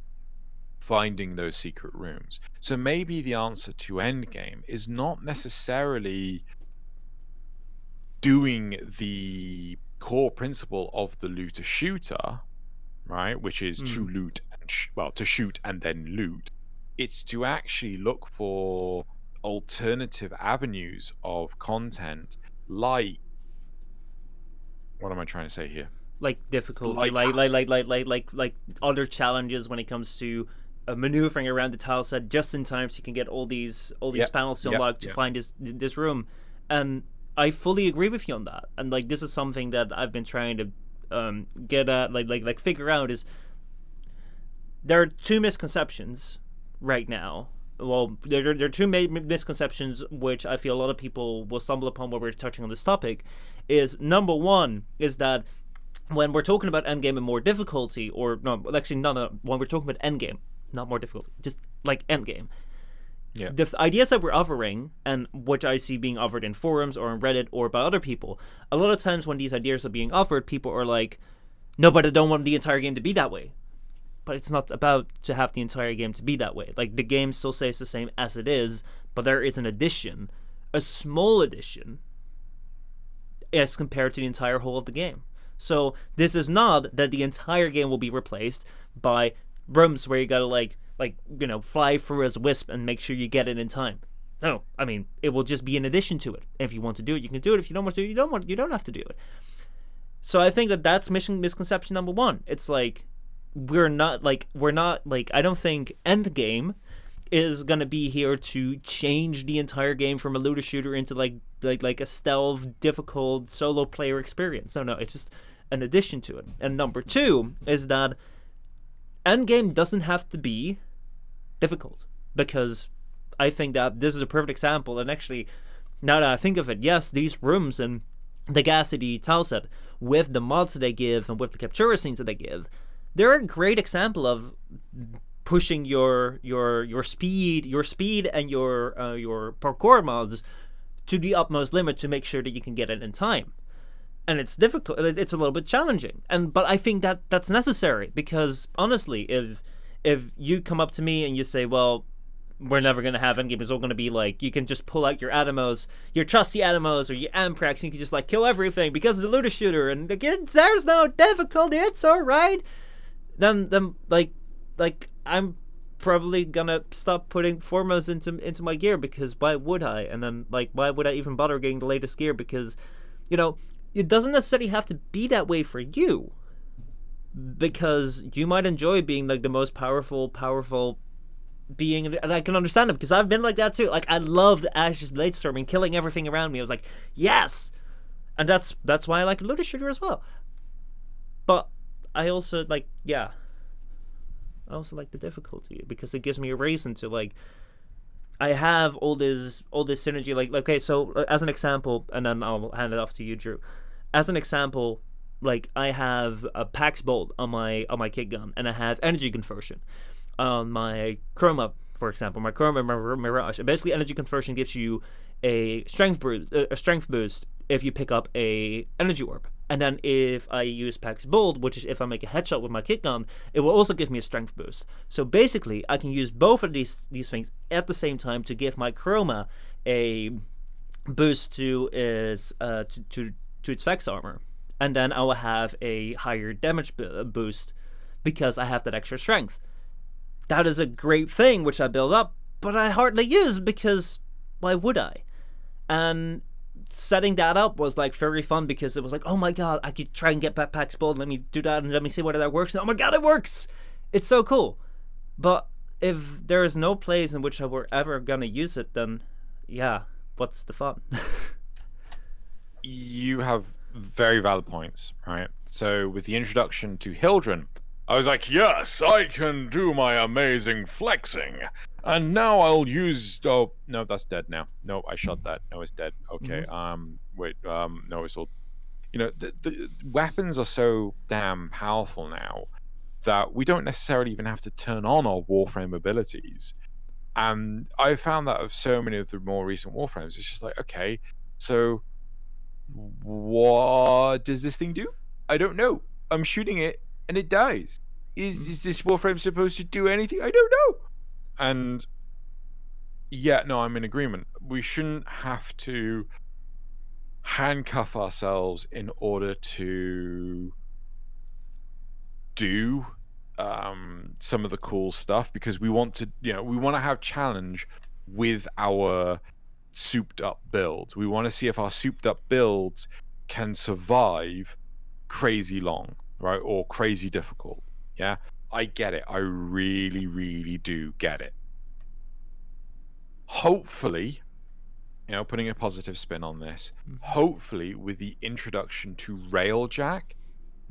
finding those secret rooms. So maybe the answer to endgame is not necessarily doing the core principle of the looter shooter, right, which is to Mm-hmm. loot and to shoot and then loot. It's to actually look for alternative avenues of content, like, what am I trying to say here? Like difficulty, Like, like other challenges when it comes to maneuvering around the tile set just in time so you can get all these yep, panels to yep, unlock to yep. find this room. And I fully agree with you on that. And like this is something that I've been trying to get at, like figure out is there are two misconceptions right now. Well, there are two misconceptions which I feel a lot of people will stumble upon when we're touching on this topic. Is number one is that when we're talking about endgame and more difficulty, or no, actually, no, when we're talking about endgame, not more difficulty, just like endgame, Yeah. the ideas that we're offering, and which I see being offered in forums or on Reddit or by other people, a lot of times when these ideas are being offered, people are like, no, but I don't want the entire game to be that way. But it's not about to have the entire game to be that way. Like, the game still stays the same as it is, but there is an addition, a small addition, as compared to the entire whole of the game. So this is not that the entire game will be replaced by rooms where you gotta fly through as a wisp and make sure you get it in time. No, I mean it will just be an addition to it. If you want to do it, you can do it. If you don't want to do it, you don't have to do it. So I think that that's misconception number one. It's like we're not like I don't think Endgame is gonna be here to change the entire game from a looter shooter into like a stealth, difficult solo player experience. No, it's just an addition to it. And number two is that Endgame doesn't have to be difficult, because I think that this is a perfect example. And actually, now that I think of it, yes, these rooms and the Gasity tile set, with the mods that they give and with the captura scenes that they give, they're a great example of pushing your speed and your parkour mods to the utmost limit to make sure that you can get it in time. And it's difficult, it's a little bit challenging, but I think that that's necessary, because honestly, if you come up to me and you say, well, we're never going to have endgame, it's all going to be like you can just pull out your Atomos, your trusty Atomos or your Amprex, and you can just like kill everything because it's a looter shooter and there's no difficulty, it's alright, then like I'm probably gonna stop putting Formos into my gear, because why would I? And then like why would I even bother getting the latest gear? Because it doesn't necessarily have to be that way for you, because you might enjoy being like the most powerful being, and I can understand it because I've been like that too. Like I loved Ash's Bladestorm and killing everything around me. I was like, yes, and that's why I like looter shooter as well. But I also like I also like the difficulty, because it gives me a reason to like. I have all this synergy. Like okay, so as an example, and then I'll hand it off to you, Drew. As an example, like I have a Pax Bolt on my kit gun, and I have energy conversion on my Chroma, for example, my Chroma Mirage. And basically, energy conversion gives you a strength boost if you pick up a energy orb. And then if I use Pax Bolt, which is if I make a headshot with my kit gun, it will also give me a strength boost. So basically, I can use both of these things at the same time to give my Chroma a boost to its Vex armor, and then I will have a higher damage boost because I have that extra strength. That is a great thing which I build up, but I hardly use, because why would I? And setting that up was like very fun, because it was like, oh my god, I could try and get back Pax Bolt, let me do that and let me see whether that works, and oh my god, it works! It's so cool. But if there is no place in which we're ever gonna use it, then yeah, what's the fun? You have very valid points, right? So with the introduction to Hildren I was like, yes, I can do my amazing flexing. And now I'll use. Oh no, that's dead now. No, I shot that. No, it's dead. Okay. Wait. No, it's all. The weapons are so damn powerful now that we don't necessarily even have to turn on our Warframe abilities. And I found that of so many of the more recent Warframes, it's just like, okay, so what does this thing do? I don't know. I'm shooting it and it dies. Is this Warframe supposed to do anything? I don't know. And yeah, no, I'm in agreement. We shouldn't have to handcuff ourselves in order to do some of the cool stuff, because we want to have challenge with our souped up builds. We want to see if our souped up builds can survive crazy long, right? Or crazy difficult. Yeah, I get it. I really, really do get it. Hopefully, putting a positive spin on this, hopefully with the introduction to Railjack,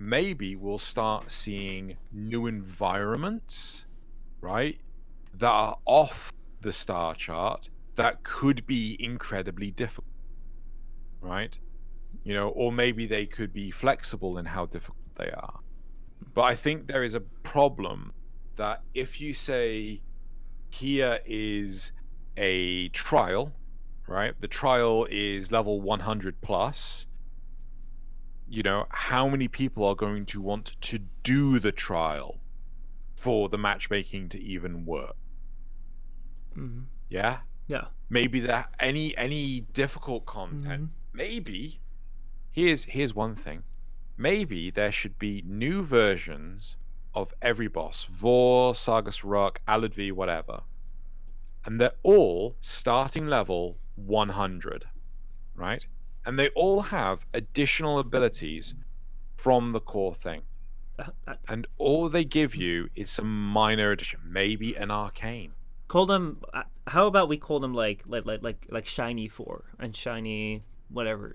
maybe we'll start seeing new environments, right, that are off the star chart that could be incredibly difficult, right? Or maybe they could be flexible in how difficult they are. But I think there is a problem that if you say, here is a trial, right? The trial is level 100 plus. How many people are going to want to do the trial for the matchmaking to even work? Yeah? Yeah. Maybe that any difficult content, maybe here's one thing. Maybe there should be new versions of every boss, Vor, Sargus Rock, Aladvi, whatever. And they're all starting level 100, right? And they all have additional abilities from the core thing. And all they give you is some minor addition, maybe an arcane. Call them. How about we call them like shiny 4 and shiny whatever,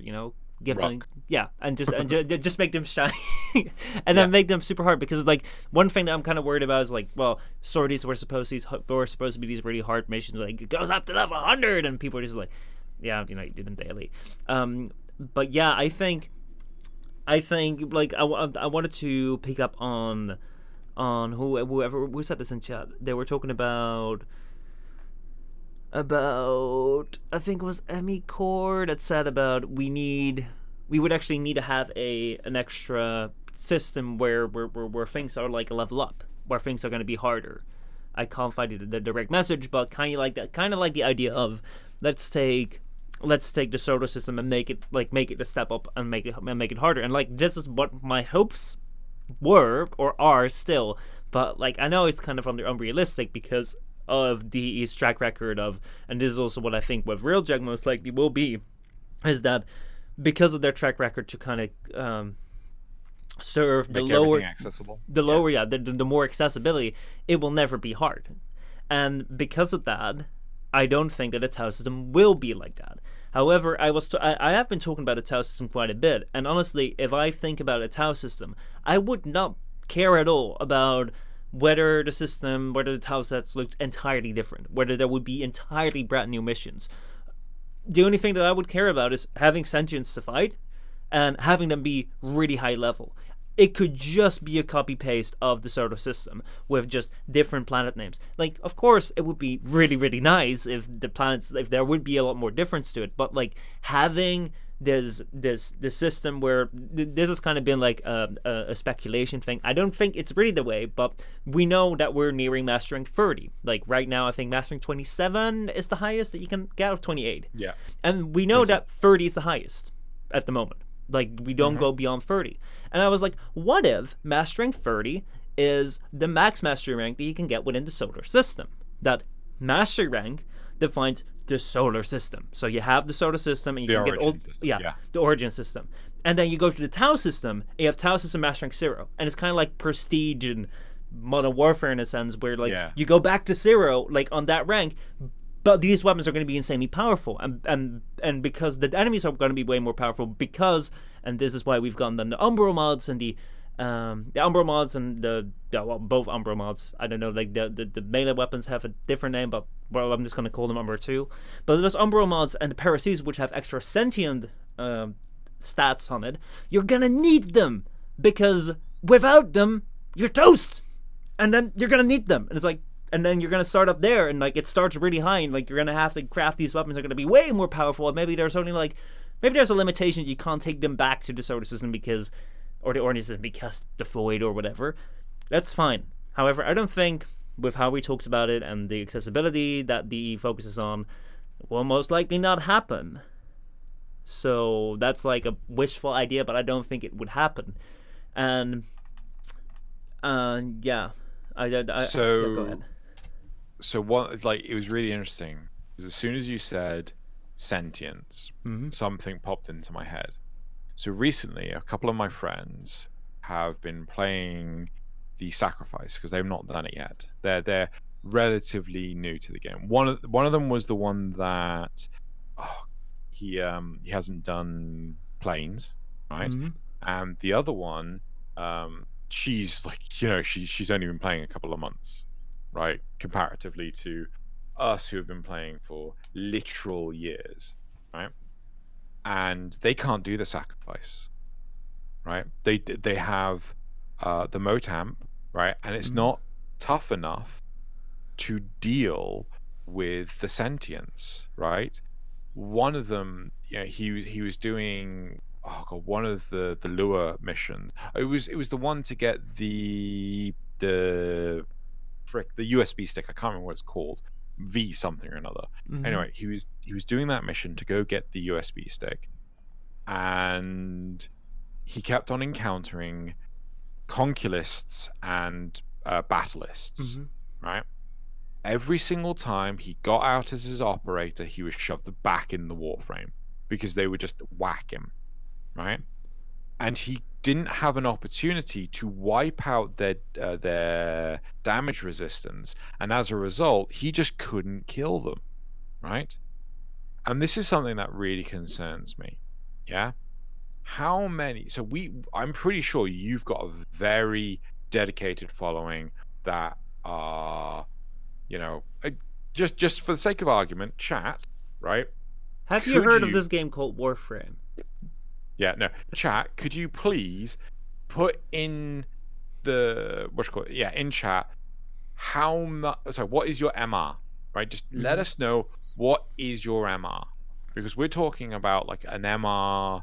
give them, yeah, and just make them shiny, and then make them super hard, because like one thing that I'm kind of worried about is like, well, sorties were supposed to be these really hard missions, like it goes up to level 100, and people are just like, yeah, you do them daily. But yeah, I think like I wanted to pick up on who said this in chat. They were talking about I think it was Emmy Core that said about we would actually need to have an extra system where things are like a level up, where things are going to be harder. I can't find the direct message, but kind of like the idea of let's take the solar system and make it a step up and make it harder. And like this is what my hopes were or are still, but like I know it's kind of unrealistic because of DE's track record of, and this is also what I think with Railjack most likely will be, is that because of their track record to kind of serve the lower accessible, the more accessibility, it will never be hard. And because of that, I don't think that a tau system will be like that. However, I have been talking about a tau system quite a bit, and honestly, if I think about a tau system, I would not care at all about whether the tau sets looked entirely different, whether there would be entirely brand new missions. The only thing that I would care about is having sentience to fight and having them be really high level. It could just be a copy-paste of the solar system with just different planet names. Like, of course, it would be really, really nice if if there would be a lot more difference to it, but like having this system where this has kind of been like a speculation thing. I don't think it's really the way, but we know that we're nearing mastering 30. Like right now, I think mastering 27 is the highest that you can get, of 28. Yeah. And we know that 30 is the highest at the moment. Like we don't go beyond 30. And I was like, what if mastering 30 is the max mastery rank that you can get within the solar system? That mastery rank defines the solar system. So you have the solar system, and you can get the origin system, and then you go to the Tau system, and you have Tau system mastering 0, and it's kind of like prestige in Modern Warfare in a sense, where like you go back to 0, like on that rank, but these weapons are going to be insanely powerful, and because the enemies are going to be way more powerful, because, and this is why we've gotten the Umbral mods and the The Umbro mods and both Umbro mods. I don't know, like the melee weapons have a different name, but well, I'm just gonna call them Umbro 2. But those Umbro mods and the Parasites, which have extra sentient stats on it, you're gonna need them because without them, you're toast. And then you're gonna need them, and it's like, and then you're gonna start up there, and like it starts really high, and like you're gonna have to craft these weapons. They're gonna be way more powerful. And maybe there's a limitation. You can't take them back to the solar system because, or the Origin system because the void or whatever. That's fine. However, I don't think with how we talked about it and the accessibility that DE focuses on, will most likely not happen. So that's like a wishful idea, but I don't think it would happen. And yeah. Yeah, go ahead. So what? Like, it was really interesting because as soon as you said sentience, something popped into my head. So recently, a couple of my friends have been playing the Sacrifice because they've not done it yet. They're relatively new to the game. One of them was the one that he hasn't done Planes, right? And the other one, she's like, she's only been playing a couple of months, right? Comparatively to us who have been playing for literal years, right? And they can't do the Sacrifice, right? They have the Motamp, right? And it's not tough enough to deal with the sentience, right? One of them, he was doing one of the lure missions. It was the one to get the USB stick. I can't remember what it's called. V something or another. Anyway, he was doing that mission to go get the USB stick, and he kept on encountering conquilists and battleists, right? Every single time he got out as his operator, he was shoved back in the Warframe because they would just whack him, right? And he didn't have an opportunity to wipe out their damage resistance, and as a result, he just couldn't kill them, right? And this is something that really concerns me. Yeah, how many? So I'm pretty sure you've got a very dedicated following that are, just for the sake of argument, chat, right? Have you heard of this game called Warframe? Yeah, no. Chat, could you please put in in chat how much? So, what is your MR? Right, just let us know what is your MR, because we're talking about like an MR.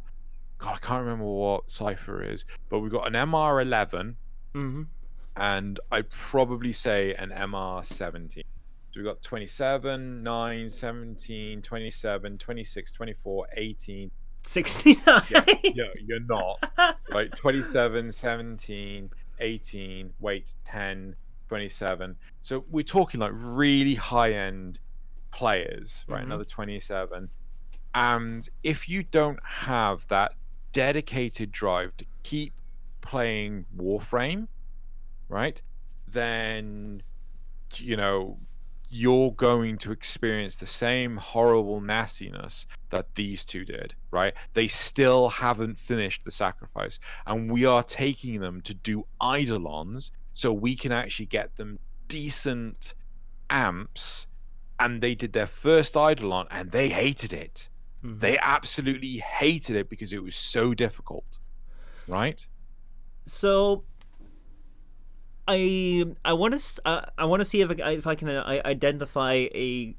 God, I can't remember what Cypher is, but we've got an MR 11, and I'd probably say an MR 17. So we've got 27, 9, 17, 27, 26, 24, 18. 69. Yeah, you're not. Right, 27, 17, 18, wait, 10, 27. So we're talking like really high-end players, right? Another 27. And if you don't have that dedicated drive to keep playing Warframe, right, then you're going to experience the same horrible nastiness that these two did, right? They still haven't finished the Sacrifice, and we are taking them to do Eidolons so we can actually get them decent amps. And they did their first Eidolon and they hated it. They absolutely hated it because it was so difficult, right? So I want to see if I can identify a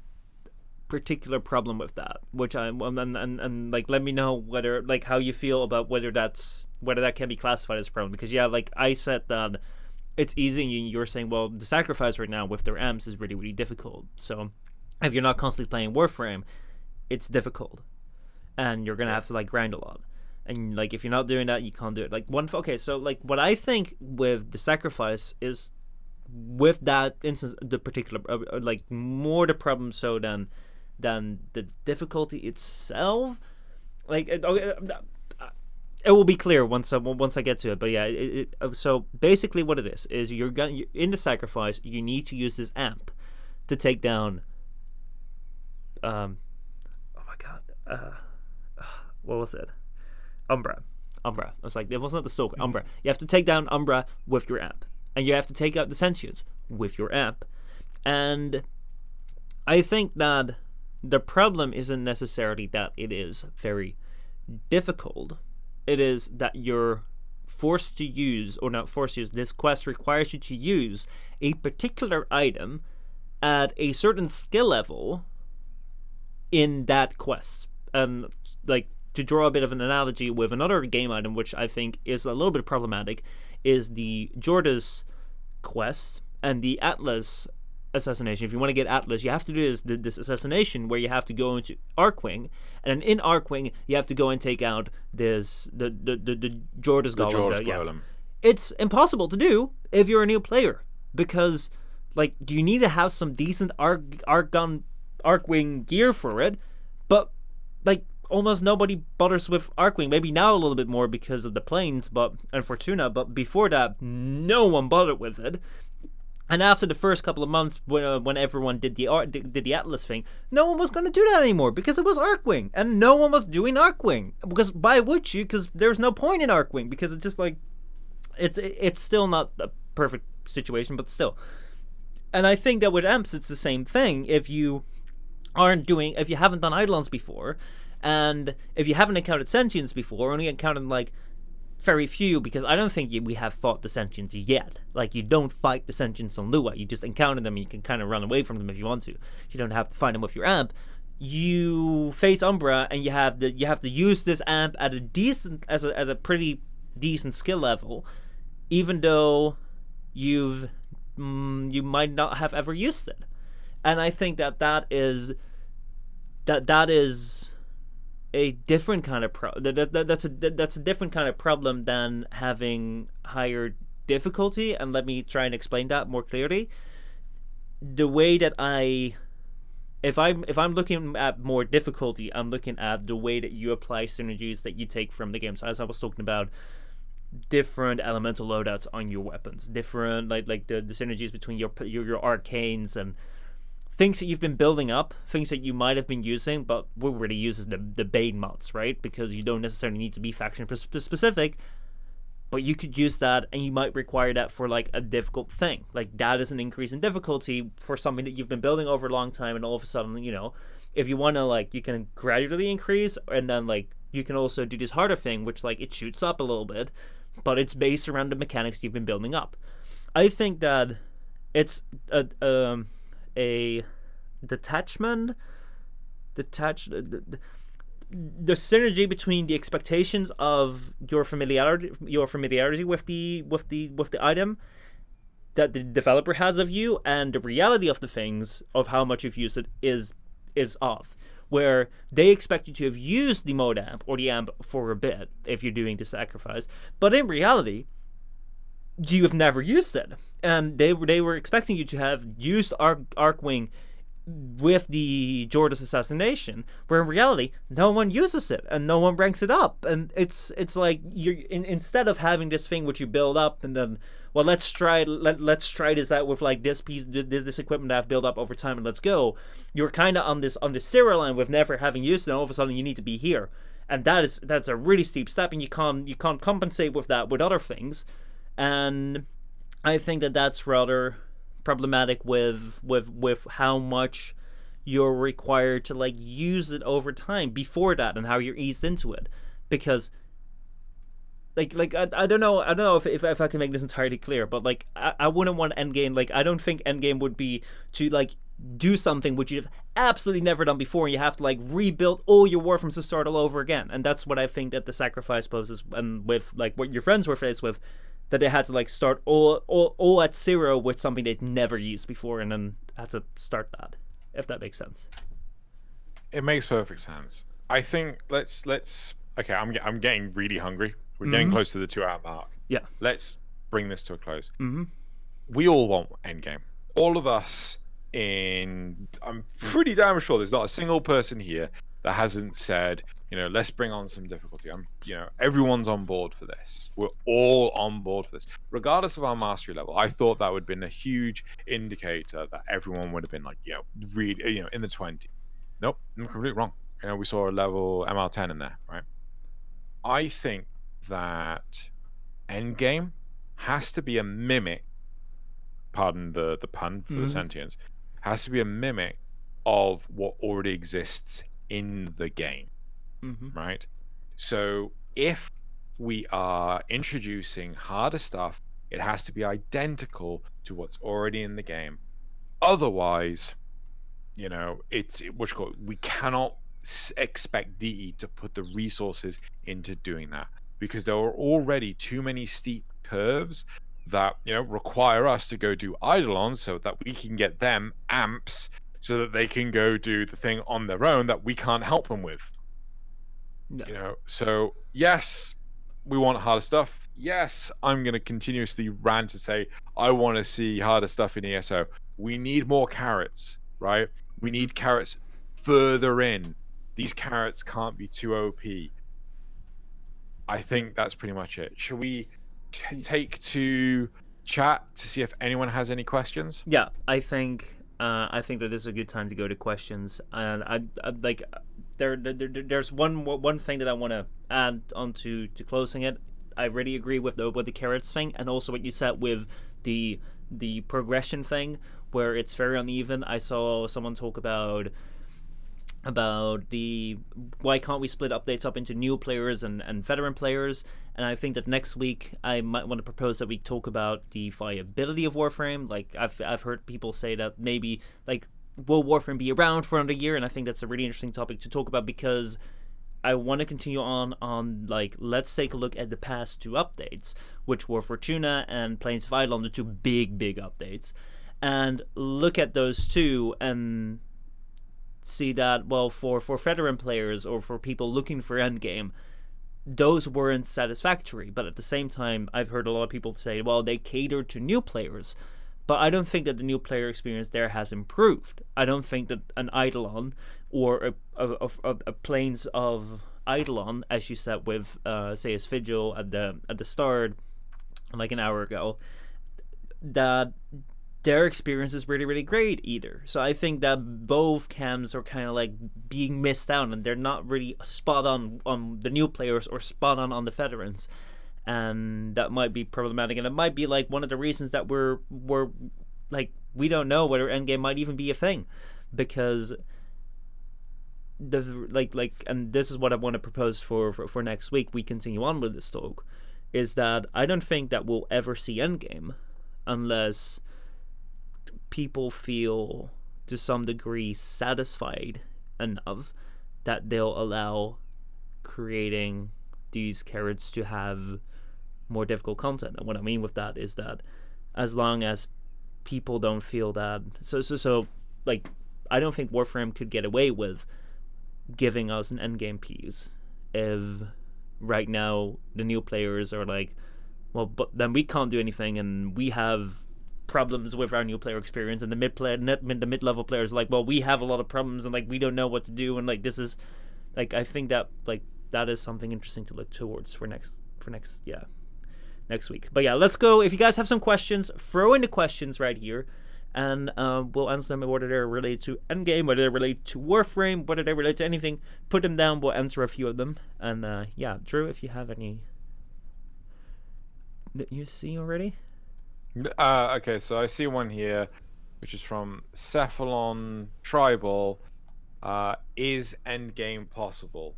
particular problem with that, which and like let me know whether, like, how you feel about whether that can be classified as a problem, because like I said that it's easy, and you're saying, well, the Sacrifice right now with their amps is really, really difficult. So if you're not constantly playing Warframe, it's difficult, and you're gonna have to like grind a lot. And like if you're not doing that, you can't do it. Like so like what I think with the Sacrifice is, with that instance, the particular like more the problem so than the difficulty itself. Like it will be clear once I get to it. But yeah, so basically what it is you're in the Sacrifice, you need to use this amp to take down. Oh my god, what was it? Umbra. Umbra. I was like, it wasn't the Stalker, Umbra. You have to take down Umbra with your amp. And you have to take out the Sentients with your amp. And I think that the problem isn't necessarily that it is very difficult. It is that you're forced to use, or not forced to use, this quest requires you to use a particular item at a certain skill level in that quest. Like, to draw a bit of an analogy with another game item, which I think is a little bit problematic, is the Jordas quest and the Atlas assassination. If you want to get Atlas, you have to do this assassination where you have to go into Arkwing, and in Arkwing you have to go and take out the Jordas golem. Golem. It's impossible to do if you're a new player, because like you need to have some decent Arkwing gear for it, but like almost nobody bothers with Arkwing. Maybe now a little bit more because of the planes, and Fortuna, but before that, no one bothered with it. And after the first couple of months, when everyone did the Atlas thing, no one was going to do that anymore because it was Arkwing, and no one was doing Arkwing. Because why would you? Because there's no point in Arkwing, because it's just like it's still not a perfect situation, but still. And I think that with Amps, it's the same thing. If you haven't done Eidolons before, and if you haven't encountered Sentients before, only encountered like very few, because I don't think we have fought the Sentients yet. Like, you don't fight the Sentients on Lua. You just encounter them, and you can kind of run away from them if you want to. You don't have to fight them with your amp. You face Umbra, and you have to use this amp at a pretty decent skill level, even though you might not have ever used it. And I think that is a different kind of that's a different kind of problem than having higher difficulty. And let me try and explain that more clearly. The way that if I'm looking at more difficulty, I'm looking at the way that you apply synergies that you take from the game. So as I was talking about, different elemental loadouts on your weapons, different like the synergies between your arcanes and things that you've been building up, things that you might have been using, but what really uses the Bane mods, right? Because you don't necessarily need to be faction specific, but you could use that, and you might require that for like a difficult thing. Like, that is an increase in difficulty for something that you've been building over a long time, and all of a sudden, if you want to, like, you can gradually increase, and then like you can also do this harder thing, which like it shoots up a little bit, but it's based around the mechanics you've been building up. I think that it's a detachment, the synergy between the expectations of your familiarity with the item that the developer has of you, and the reality of the things of how much you've used it is off. Where they expect you to have used the mode amp or the amp for a bit if you're doing the sacrifice, but in reality, you have never used it, and they were expecting you to have used Arkwing with the Jordas assassination, where in reality no one uses it and no one ranks it up, and it's like you instead of having this thing which you build up and then, well, let's try this out with like this piece, this equipment that I've built up over time, and let's go. You're kind of on this zero line with never having used it, and all of a sudden you need to be here, and that's a really steep step, and you can't compensate with that with other things. And I think that that's rather problematic with how much you're required to like use it over time before that, and how you're eased into it. Because like I don't know if I can make this entirely clear, but like I wouldn't want Endgame, like I don't think Endgame would be to like do something which you've absolutely never done before, and you have to like rebuild all your Warframes to start all over again. And that's what I think that the sacrifice poses, and with like what your friends were faced with, that they had to like start all at zero with something they'd never used before, and then had to start that, if that makes sense. It makes perfect sense. I think let's okay, I'm getting really hungry. We're getting close to the 2-hour mark. Yeah. Let's bring this to a close. We all want Endgame. All of us I'm pretty damn sure there's not a single person here that hasn't said, let's bring on some difficulty. Everyone's on board for this. We're all on board for this, regardless of our mastery level. I thought that would have been a huge indicator that everyone would have been like, really, in the 20s. Nope, I'm completely wrong. We saw a level MR10 in there, right? I think that Endgame has to be a mimic, pardon the pun for the sentience, has to be a mimic of what already exists in the game, right? So if we are introducing harder stuff, it has to be identical to what's already in the game. Otherwise, we cannot expect DE to put the resources into doing that, because there are already too many steep curves that require us to go do eidolons so that we can get them amps so that they can go do the thing on their own that we can't help them with. So yes, we want harder stuff. Yes, I'm going to continuously rant to say I want to see harder stuff in ESO. We need more carrots, right? We need carrots further in. These carrots can't be too OP. I think that's pretty much it. Should we take to chat to see if anyone has any questions? Yeah, I think that this is a good time to go to questions, and I like there's one thing that I want to add on to closing it. I really agree with the carrots thing, and also what you said with the progression thing, where it's very uneven. I saw someone talk about the why can't we split updates up into new players and veteran players, and I think that next week I might want to propose that we talk about the viability of Warframe. Like I've heard people say that maybe like will Warframe be around for another year, and I think that's a really interesting topic to talk about, because I want to continue on like, let's take a look at the past two updates, which were Fortuna and Plains of Eidolon, the two big updates, and look at those two and see that, well, for veteran players or for people looking for endgame, those weren't satisfactory. But at the same time, I've heard a lot of people say, well, they catered to new players. But I don't think that the new player experience there has improved. I don't think that an Eidolon or a Plains of Eidolon, as you said with say as Vigil at the start, like an hour ago, that their experience is really great either. So I think that both cams are kind of like being missed out, and they're not really spot on the new players or spot on the veterans, and that might be problematic. And it might be like one of the reasons that we're like, we don't know whether endgame might even be a thing, because the like and this is what I want to propose for next week. We continue on with this talk, is that I don't think that we'll ever see endgame unless people feel to some degree satisfied enough that they'll allow creating these carrots to have more difficult content. And what I mean with that is that as long as people don't feel that, so like, I don't think Warframe could get away with giving us an endgame piece if right now the new players are like, well, but then we can't do anything, and we have problems with our new player experience, and the mid-level players are like, well, we have a lot of problems, and like we don't know what to do, and like this is like, I think that like that is something interesting to look towards for next week. But yeah, let's go. If you guys have some questions, throw in the questions right here, and we'll answer them, whether they're related to endgame, whether they're related to Warframe, whether they're related to anything. Put them down, we'll answer a few of them. And yeah, Drew, if you have any that you see already. Okay, so I see one here, which is from Cephalon Tribal. Is endgame possible?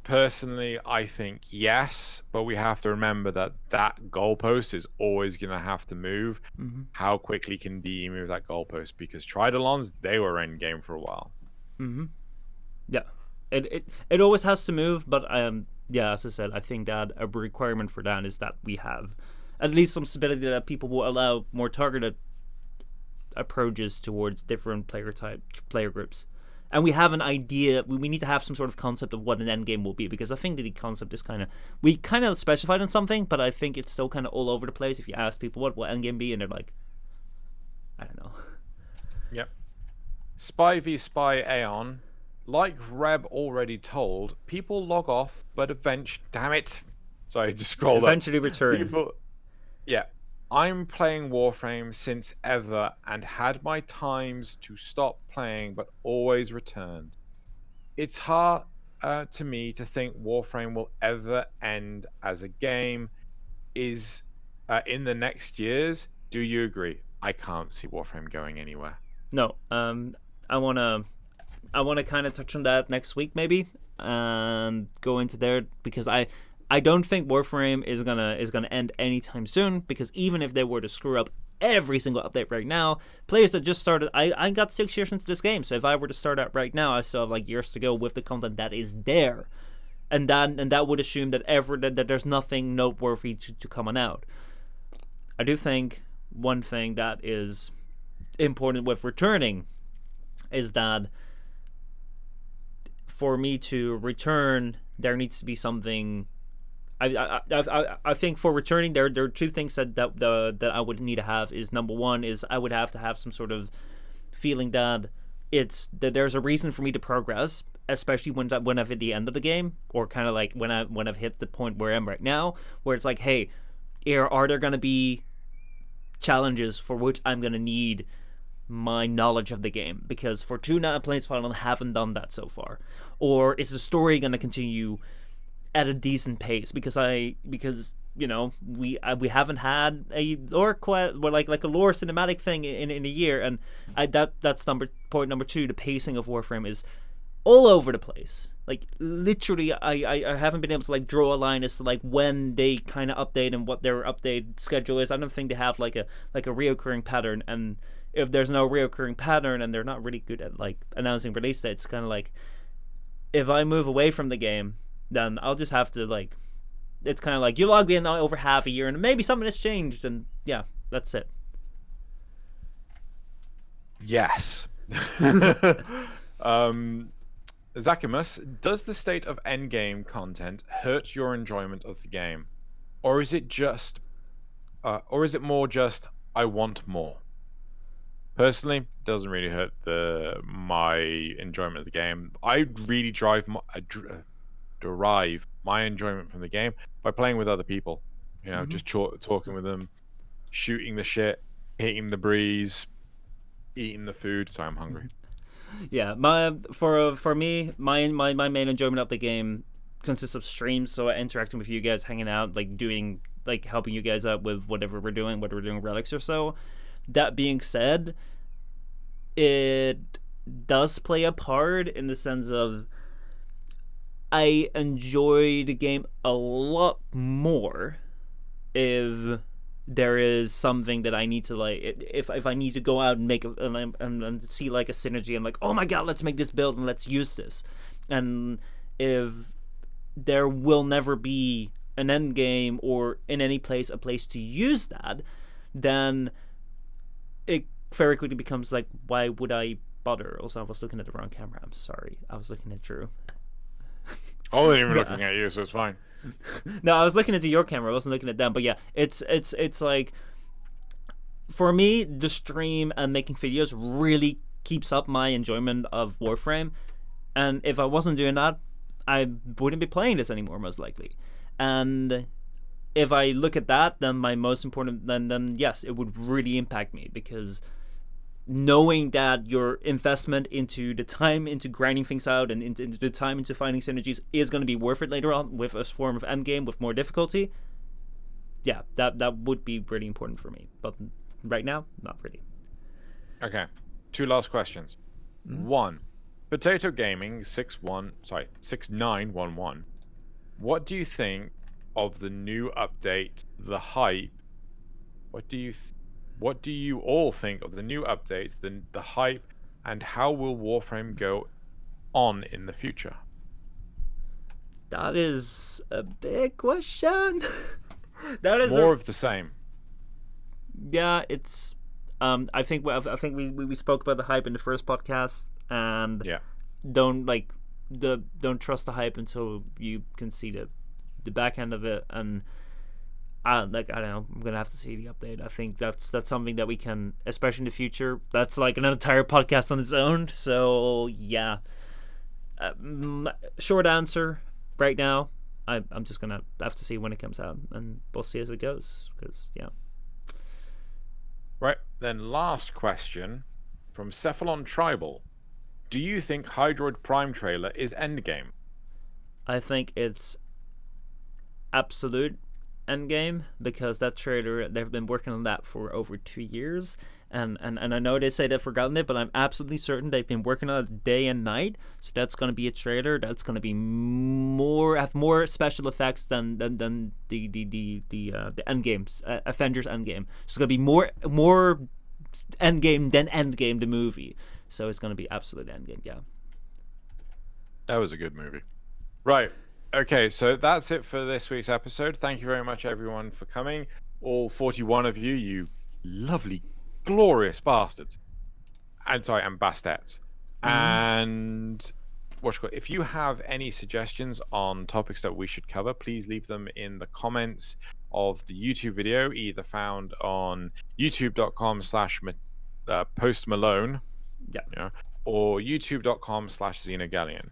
Personally, I think yes, but we have to remember that goalpost is always going to have to move. How quickly can DE move that goalpost? Because Tridolons, they were endgame for a while. Yeah, it always has to move, but yeah, as I said, I think that a requirement for that is that we have at least some stability, that people will allow more targeted approaches towards different player groups. And we have an idea, we need to have some sort of concept of what an endgame will be, because I think that the concept is we kind of specified on something, but I think it's still kind of all over the place. If you ask people what will endgame be, and they're like, I don't know. Yep. Spy v Spy Aeon, like Reb already told, people log off, but eventually, damn it. Sorry, just scrolled eventually up. Return. Yeah. I'm playing Warframe since ever and had my times to stop playing, but always returned. It's hard. to me to think Warframe will ever end as a game is in the next years. Do you agree? I can't see Warframe going anywhere. No, I wanna I want to kind of touch on that next week maybe and go into there because I don't think Warframe is gonna end anytime soon because even if they were to screw up every single update right now, players that just started I got 6 years into this game, so if I were to start out right now, I still have like years to go with the content that is there. And that would assume that there's nothing noteworthy to coming out. I do think one thing that is important with returning is that for me to return, there needs to be something. I think for returning, there are two things that I would need to have. Is number one is I would have to have some sort of feeling that there's a reason for me to progress, especially when I've hit the end of the game, or kind of like when I've hit the point where I am right now, where it's like, hey, are there gonna be challenges for which I'm gonna need my knowledge of the game, because for 2 Night Planes Final I haven't done that so far, or is the story going to continue at a decent pace because we haven't had a lore quest, like a lore cinematic thing in a year, and that's point number 2. The pacing of Warframe is all over the place. Like literally, I haven't been able to like draw a line as to like when they kind of update and what their update schedule is. I don't think they have like a reoccurring pattern, and if there's no reoccurring pattern and they're not really good at like announcing release dates, kind of like if I move away from the game, then I'll just have to like, it's kind of like you log in over half a year and maybe something has changed, and yeah, that's it. Yes. Zakimus, does the state of endgame content hurt your enjoyment of the game, or is it more just I want more? Personally, it doesn't really hurt my enjoyment of the game. I really derive my enjoyment from the game by playing with other people. You know, just talking with them, shooting the shit, hitting the breeze, eating the food. Sorry, I'm hungry. Yeah, for me, my main enjoyment of the game consists of streams, so interacting with you guys, hanging out, like doing, like helping you guys out with whatever we're doing, relics or so. That being said, it does play a part in the sense of I enjoy the game a lot more if there is something that I need to like, if I need to go out and make and see like a synergy and like, oh my god, let's make this build and let's use this, and if there will never be an end game or in any place a place to use that, then it very quickly becomes like, why would I bother? Also, I was looking at the wrong camera. I'm sorry. I was looking at Drew. I wasn't even looking at you, so it's fine. No, I was looking into your camera. I wasn't looking at them. But yeah, it's like, for me, the stream and making videos really keeps up my enjoyment of Warframe. And if I wasn't doing that, I wouldn't be playing this anymore, most likely. And if I look at that, then my most important, then yes, it would really impact me, because knowing that your investment into the time into grinding things out and into the time into finding synergies is going to be worth it later on with a form of endgame with more difficulty, yeah, that would be really important for me. But right now, not really. Okay, 2 last questions. 1, Potato Gaming 6911. What do you think of the new update, the hype? What do you all think of the new update, the hype, and how will Warframe go on in the future? That is a big question. That is more of the same. Yeah, it's. I think we spoke about the hype in the first podcast, and yeah, don't trust the hype until you can see the back end of it, and I don't know. I'm gonna have to see the update. I think that's something that we can, especially in the future. That's like an entire podcast on its own. So yeah, short answer right now. I'm just gonna have to see when it comes out, and we'll see as it goes. Because yeah. Right then, last question from Cephalon Tribal: do you think Hydroid Prime trailer is endgame? I think it's absolute Endgame, because that trailer, they've been working on that for over 2 years, and I know they say they've forgotten it, but I'm absolutely certain they've been working on it day and night. So that's going to be a trailer that's going to be more special effects than the Endgames, Avengers Endgame. So it's going to be more Endgame than Endgame the movie. So it's going to be absolute Endgame. Yeah. That was a good movie. Right. Okay, so that's it for this week's episode. Thank you very much, everyone, for coming. All 41 of you, you lovely, glorious bastards. And bastards. And if you have any suggestions on topics that we should cover, please leave them in the comments of the YouTube video, either found on youtube.com/postmalone, or youtube.com/xenogalleon.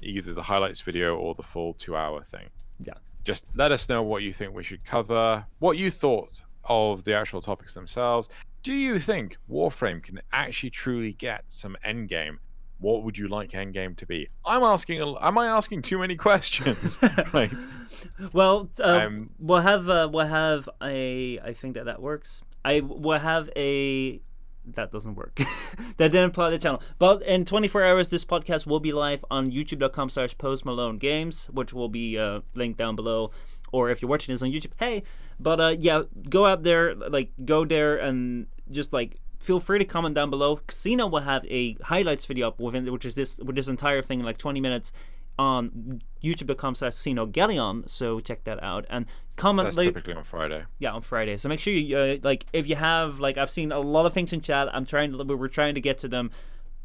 Either the highlights video or the full 2-hour thing. Yeah. Just let us know what you think we should cover, what you thought of the actual topics themselves. Do you think Warframe can actually truly get some endgame? What would you like endgame to be? Am I asking too many questions? Right. Well, we'll have I think that works. We'll have a that doesn't work. That didn't apply to the channel. But in 24 hours, this podcast will be live on youtube.com/postmalonegames, which will be linked down below. Or if you're watching this on YouTube, hey. But yeah, go out there, go there and just feel free to comment down below. Xeno will have a highlights video up which is this entire thing in 20 minutes on youtube.com/xenogalleon, so check that out and comment. That's typically on Friday. Yeah, on Friday. So make sure you if you have I've seen a lot of things in chat. We're trying to get to them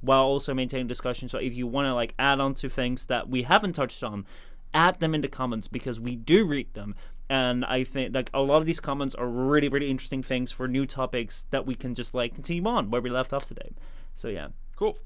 while also maintaining discussion. So if you want to add on to things that we haven't touched on, add them in the comments, because we do read them. And I think a lot of these comments are really, really interesting things for new topics that we can just continue on where we left off today. So yeah. Cool.